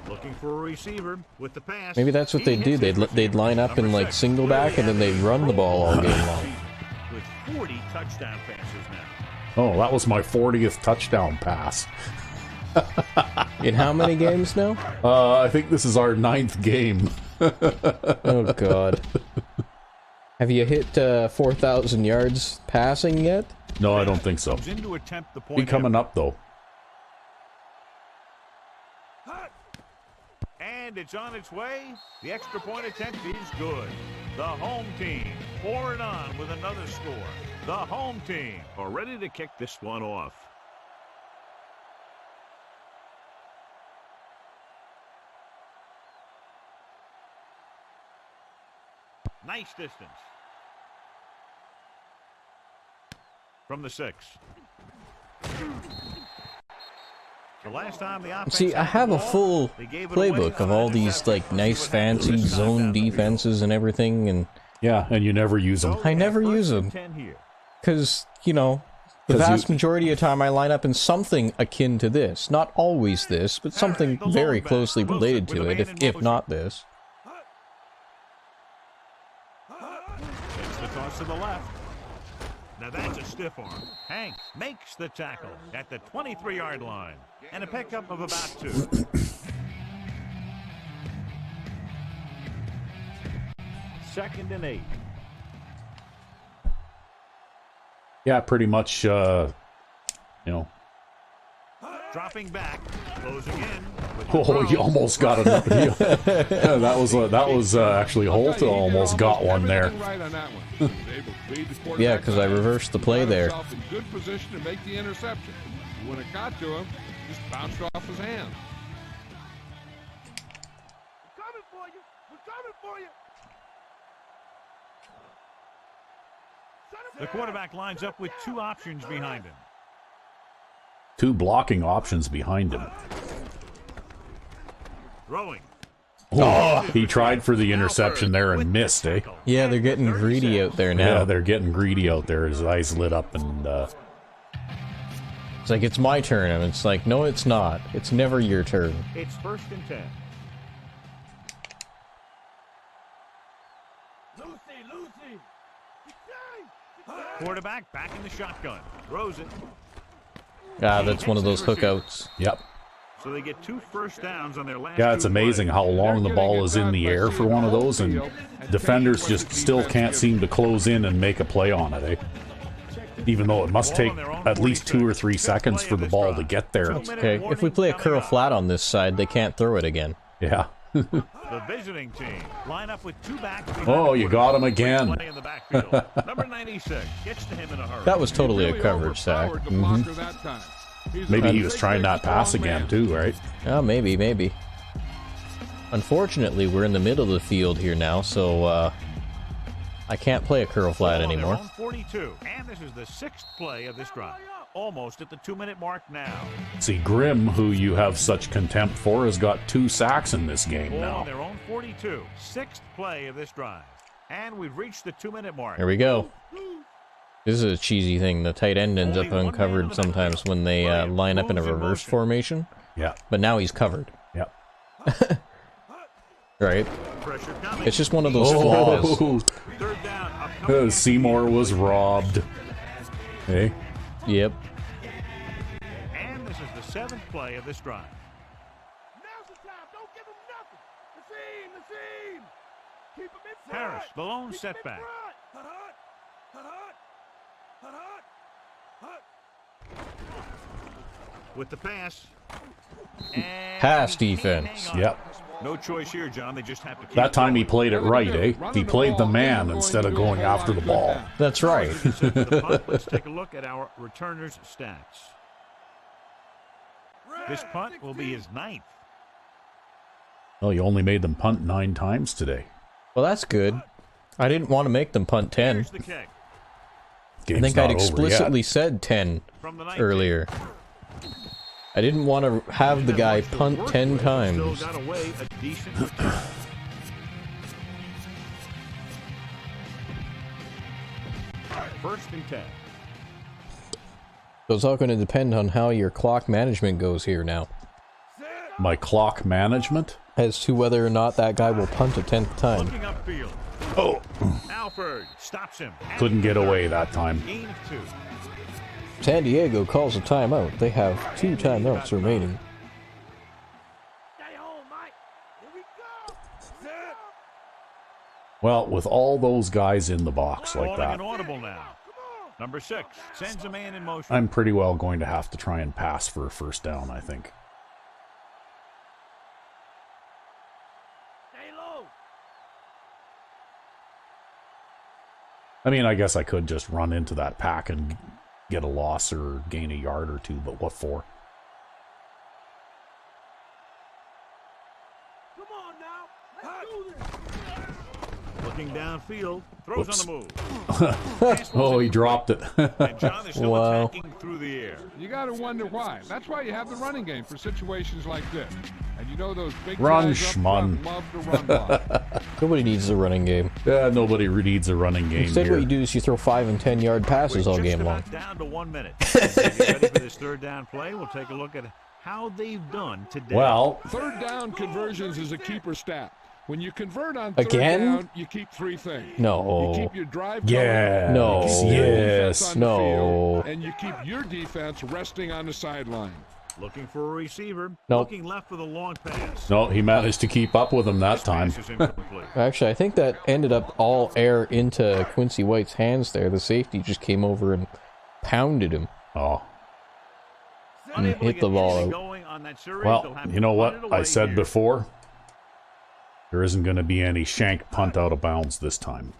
Looking for a receiver with the pass. Maybe that's what He they'd do. hits his They'd line up in Number like 6 single back and then they'd run the ball all game long. with 40 touchdown passes now. Oh, that was my 40th touchdown pass. In how many games now? I think this is our 9th game. Oh god. Have you hit 4,000 yards passing yet? No, I don't think so. Comes in to attempt the Be point. coming up though. And it's on its way. The extra point attempt is good. The home team pouring on with another score. The home team are ready to kick this one off. Nice distance. From the 6. The last time the offense See, I had have the a ball, full they gave it away playbook of on all an these interception. like nice See what fancy happens this time zone down the field. defenses and everything, and Yeah, and you never use them. So I they never have use 1st and them. 10 here. because, you know, the 'Cause vast majority of time I line up in something akin to this. Not always this, but something very closely related to it, if not this. Takes the toss to the left. Now that's a stiff arm. Hanks makes the tackle at the 23-yard line. And a pickup of about 2. Second and 8. Yeah, pretty much. You know. Dropping back. Closing in. with Oh, he throw. almost got it. Yeah, that was actually Holt almost got one there. Right on that one. He was able to lead the quarterback Yeah, 'cause I back. reversed the He play got there. himself in good position to make the interception. When it got to him, just bounced off his hand. We're coming for you. We're coming for you. Shut him The down. quarterback lines up with 2 options behind him. 2 blocking options behind him. Throwing. Oh, he tried for the interception there and missed, eh? Yeah, they're getting greedy out there now. Yeah, they're getting greedy out there. His eyes lit up and It's like, it's my turn, and it's like, no, it's not. It's never your turn. It's 1st and 10. Lucy. Quarterback back in the shotgun. Throws it. Ah, that's one of those hookouts. yep. So they get 2 first downs on their last Yeah, it's 2 amazing plays. how long the ball is in the air for one of those, and defenders just still can't seem to close in and make a play on it, eh? Even though it must take at least 2 or 3 seconds for the ball to get there. Okay, if we play a curl flat on this side, they can't throw it again. Yeah. The visiting team line up with 2 backs. Oh, you got him again. Play in the backfield. Number 96 gets to him in a hurry. That was totally a coverage sack. Maybe he was trying that pass again too, right? Oh, maybe. Unfortunately, we're in the middle of the field here now, so I can't play a curl flat Ball on their anymore. own 42, and this is the 6th play of this drive. Almost at the 2-minute mark now. See, Grimm, who you have such contempt for, has got 2 sacks in this game Ball on now. their own 42, 6th play of this drive. And we've reached the 2-minute mark. Here we go. This is a cheesy thing. The tight end ends up uncovered sometimes when they line up in a reverse formation. Yeah. But now he's covered. Yep. Right? Pressure coming. It's just one of those flaws. Oh, 3rd down. Upcoming. Seymour was robbed. Hey. Yep. And this is the 7th play of this drive. Now's the time. Don't give him nothing. The seam. Keep him in front. Harris, the lone Keep him in setback. front. With the pass. And Pass he can't defense. hang on. Yep. No choice here, John. They just have to keep That time he going. played it right, eh? He played the man instead of going after the ball. That's right. Set for the punt. Let's take a look at our returner's stats. This punt will be his 9th. Well, you only made them punt 9 times today. Well, that's good. I didn't want to make them punt 10. Here's the kick Game's I think not I'd over explicitly yet. said 10 from the 19. earlier. I didn't want to have the guy punt 10 times. Still got away a decent return. First and 10. So it's all going to depend on how your clock management goes here now, My clock management? as to whether or not that guy will punt a 10th time. Looking upfield. Oh, Alford stops him. couldn't get away that time. Gain of 2. San Diego calls a timeout. They have 2 timeouts remaining. Stay home, Mike. Here we go. Set. Well, with all those guys in the box like Calling an that, audible now. Number 6 sends a man in motion. I'm pretty well going to have to try and pass for a first down, I think. Stay low. I mean, I guess I could just run into that pack and get a loss or gain a yard or 2, but what for? Come on now. Let's do this. Looking downfield. Throws Whoops. on the move. Oh, he dropped it. And John, they're still Wow. attacking through the air. You got to wonder why. That's why you have the running game for situations like this. And you know those big Run, guys up front schmun. love to run block. Nobody needs the running game. Yeah, nobody needs a running game Instead, here. what you do is you throw 5 and 10 yard passes all We're game just long. about down to 1 minute. Get ready for this 3rd down play. We'll take a look at how they've done today. Well, Third down conversions is a keeper stat. When you convert on third Again? down, you keep 3 things. No. You keep your drive yeah, going, No. you keep your defense yes. on the No. field, and you keep your defense resting on the sideline. Looking for a receiver. Nope. Looking left for the long pass. No, he managed to keep up with him that This time. pass is incomplete. Actually, I think that ended up all air into Quincy White's hands there. The safety just came over and pounded him. Oh, Unable to hit get the ball anything out. going on that series. well, They'll have you to know punt what? it away I said here. before, there isn't going to be any shank punt out of bounds this time.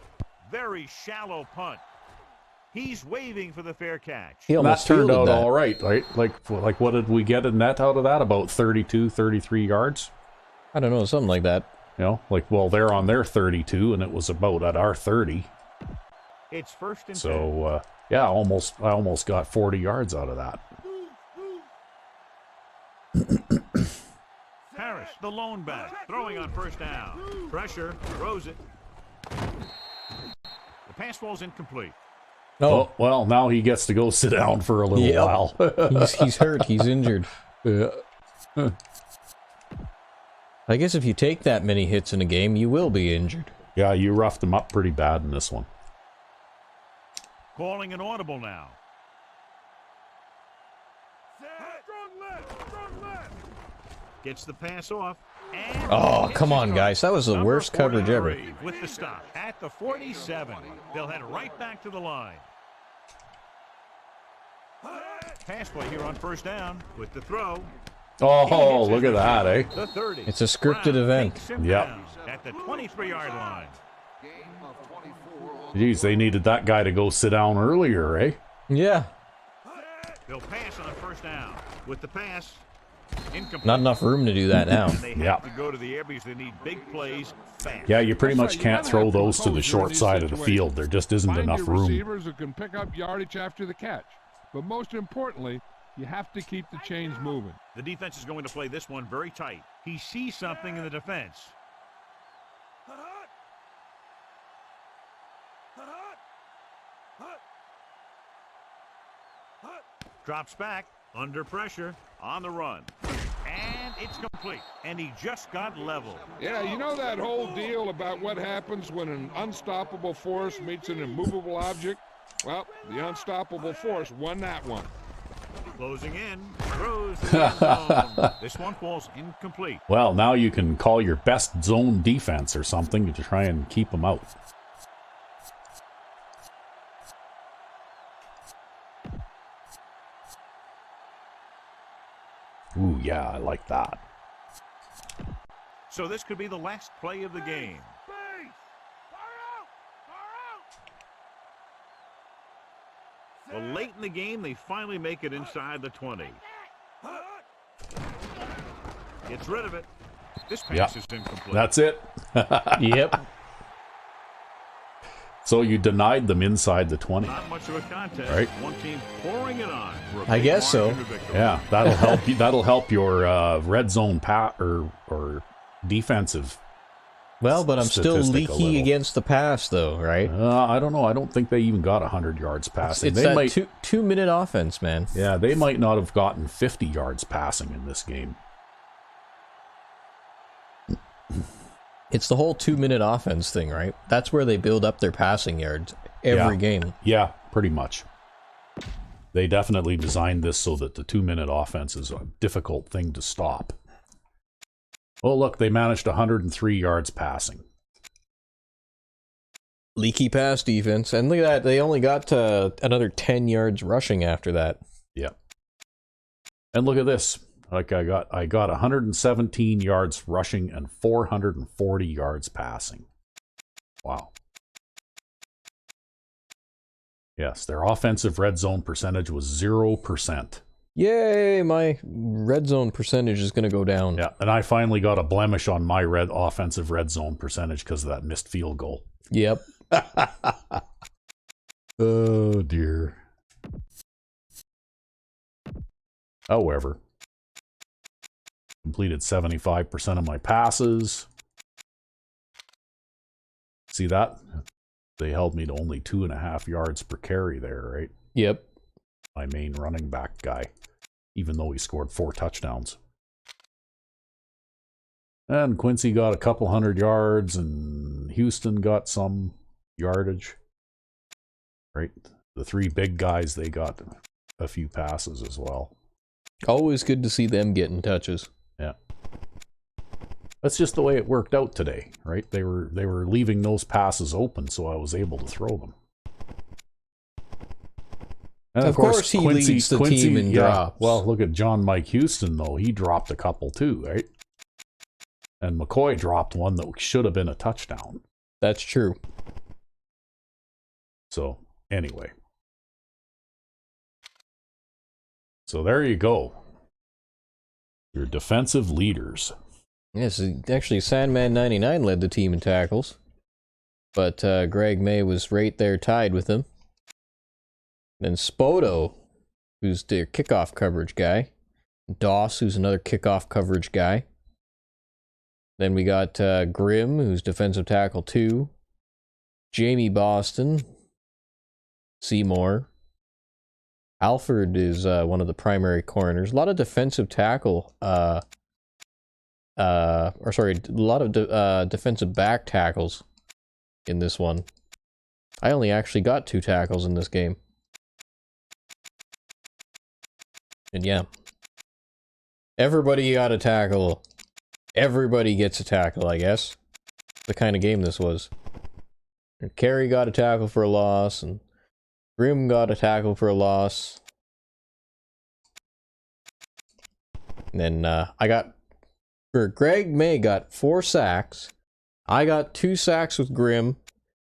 Very shallow punt. He's waving for the fair catch. He That almost turned fielded out that. all right, right? Like what did we get in net out of that? About 32, 33 yards? I don't know, something like that. You know, like, well, they're on their 32, and it was about at our 30. It's 1st and 10. So, yeah, I almost got 40 yards out of that. Harris, the lone back, throwing on first down. Pressure, throws it. The pass falls incomplete. Oh, well, now he gets to go sit down for a little while. he's hurt. He's injured. Yeah. I guess if you take that many hits in a game, you will be injured. Yeah, you roughed him up pretty bad in this one. Calling an audible now. Strong left. Gets the pass off. And Oh, hits come his on, target. guys. That was the Number worst coverage ever. 43 with the stop at the 47. They'll head right back to the line. Pass play here on first down with the throw. Oh, look at that, eh? The 30. It's a scripted Brown event. takes him Yep. down at the 23-yard line. Geez, they needed that guy to go sit down earlier, eh? Yeah. They'll pass on first down with the pass. Incomplete. Not enough room to do that now. And they have Yeah. to go to the air because they need big plays fast. Yeah, you pretty That's much right, you can't gotta throw have those to the composure in short these side of the situations. field. There just isn't Find enough your room. receivers who can pick up yardage after the catch. But most importantly, you have to keep the chains moving. The defense is going to play this one very tight. He sees something in the defense. Drops back, under pressure, on the run. And it's complete. And he just got leveled. Yeah, you know that whole deal about what happens when an unstoppable force meets an immovable object? Well, the unstoppable force won that one. Closing in, throws to the end zone. This one falls incomplete. Well, now you can call your best zone defense or something to try and keep them out. Ooh, yeah, I like that. So this could be the last play of the game. Base. Far out. Well, late in the game, they finally make it inside the 20. Gets rid of it. This pass Yep. is incomplete. That's it. Yep. So you denied them inside the 20. Not much of a contest. Right. One team pouring it on. For a I big guess so. margin of victory. Yeah, that'll help you. That'll help your red zone or defensive. Well, but I'm still Statistic a leaky little. against the pass, though, right? I don't know. I don't think they even got 100 yards passing. It's They that might. two-minute offense, man. Yeah, they might not have gotten 50 yards passing in this game. It's the whole 2-minute offense thing, right? That's where they build up their passing yards every game. Yeah, pretty much. They definitely designed this so that the 2-minute offense is a difficult thing to stop. Oh, look, they managed 103 yards passing. Leaky pass defense. And look at that. They only got another 10 yards rushing after that. Yeah. And look at this. Like I got 117 yards rushing and 440 yards passing. Wow. Yes, their offensive red zone percentage was 0%. Yay, my red zone percentage is going to go down. Yeah, and I finally got a blemish on my offensive red zone percentage because of that missed field goal. Yep. Oh, dear. However, completed 75% of my passes. See that? They held me to only 2.5 yards per carry there, right? Yep. My main running back guy, even though he scored 4 touchdowns. And Quincy got a couple 100 yards, and Houston got some yardage. Right? The 3 big guys, they got a few passes as well. Always good to see them getting touches. Yeah. That's just the way it worked out today, right? They were leaving those passes open, so I was able to throw them. And Of course he leads the team in drops. Well, look at John Mike Houston, though. He dropped a couple too, right? And McCoy dropped one that should have been a touchdown. That's true. So, anyway. So there you go. Your defensive leaders. Yes, actually, Sandman 99 led the team in tackles. But Greg May was right there tied with him. Then Spoto, who's their kickoff coverage guy. Doss, who's another kickoff coverage guy. Then we got Grimm, who's defensive tackle 2. Jamie Boston. Seymour. Alford is one of the primary corners. A lot of defensive tackle, a lot of defensive back tackles in this one. I only actually got 2 tackles in this game. And yeah, everybody got a tackle. Everybody gets a tackle, I guess. The kind of game this was. And Carey got a tackle for a loss, and Grimm got a tackle for a loss. And then Greg May got 4 sacks. I got 2 sacks with Grimm,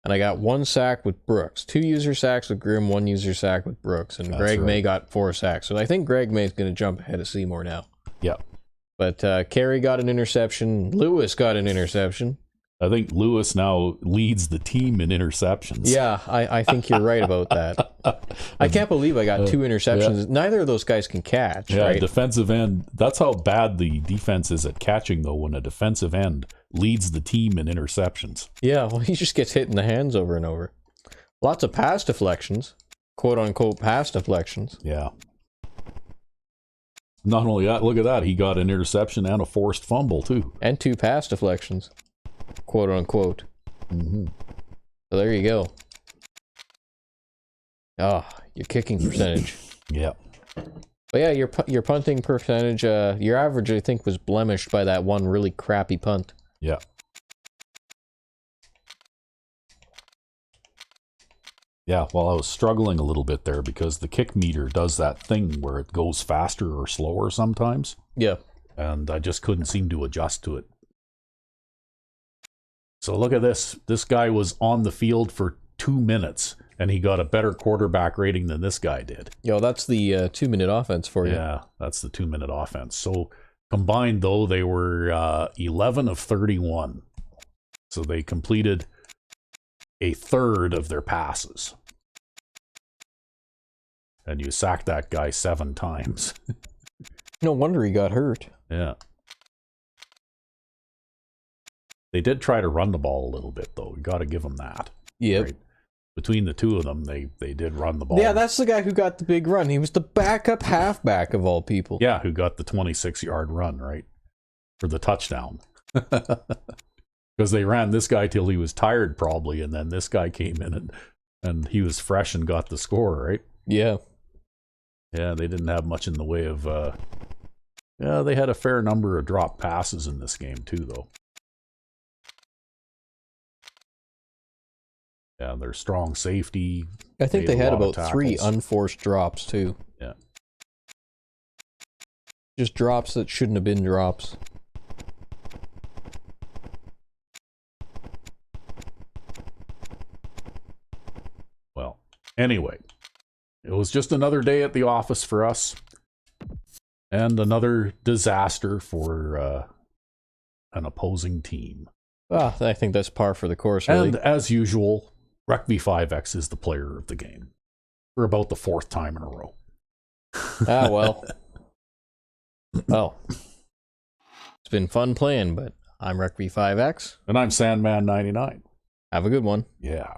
and I got 1 sack with Brooks. 2 user sacks with Grimm, 1 user sack with Brooks, and Greg May got 4 sacks. So I think Greg May's going to jump ahead of Seymour now. Yeah. But Carey got an interception. Lewis got an interception. I think Lewis now leads the team in interceptions. Yeah, I think you're right about that. I can't believe I got 2 interceptions. Yeah. Neither of those guys can catch, right? Defensive end. That's how bad the defense is at catching, though, when a defensive end leads the team in interceptions. Yeah, well, he just gets hit in the hands over and over. Lots of pass deflections. Quote-unquote pass deflections. Yeah. Not only that, look at that. He got an interception and a forced fumble, too. And 2 pass deflections. Quote unquote. Mm-hmm. So there you go. Your kicking percentage. Yeah. But yeah, your punting percentage, your average, I think, was blemished by that one really crappy punt. Yeah. Yeah, well, I was struggling a little bit there because the kick meter does that thing where it goes faster or slower sometimes. Yeah. And I just couldn't seem to adjust to it. So look at this. This guy was on the field for 2 minutes, and he got a better quarterback rating than this guy did. Yo, that's the 2-minute offense for you. Yeah, that's the 2-minute offense. So combined, though, they were 11 of 31. So they completed a third of their passes. And you sacked that guy 7 times. No wonder he got hurt. Yeah. They did try to run the ball a little bit, though. You got to give them that. Yep. Right? Between the two of them, they did run the ball. Yeah, that's the guy who got the big run. He was the backup halfback of all people. Yeah, who got the 26-yard run, right? For the touchdown. Because they ran this guy till he was tired, probably, and then this guy came in and he was fresh and got the score, right? Yeah. Yeah, they didn't have much in the way of... yeah, they had a fair number of drop passes in this game, too, though. Yeah, their strong safety. I think they had about 3 unforced drops, too. Yeah. Just drops that shouldn't have been drops. Well, anyway, it was just another day at the office for us. And another disaster for an opposing team. I think that's par for the course, really. And as usual, RecV5X is the player of the game. For about the 4th time in a row. Well. Oh. It's been fun playing, but I'm RecV5X. And I'm Sandman99. Have a good one. Yeah.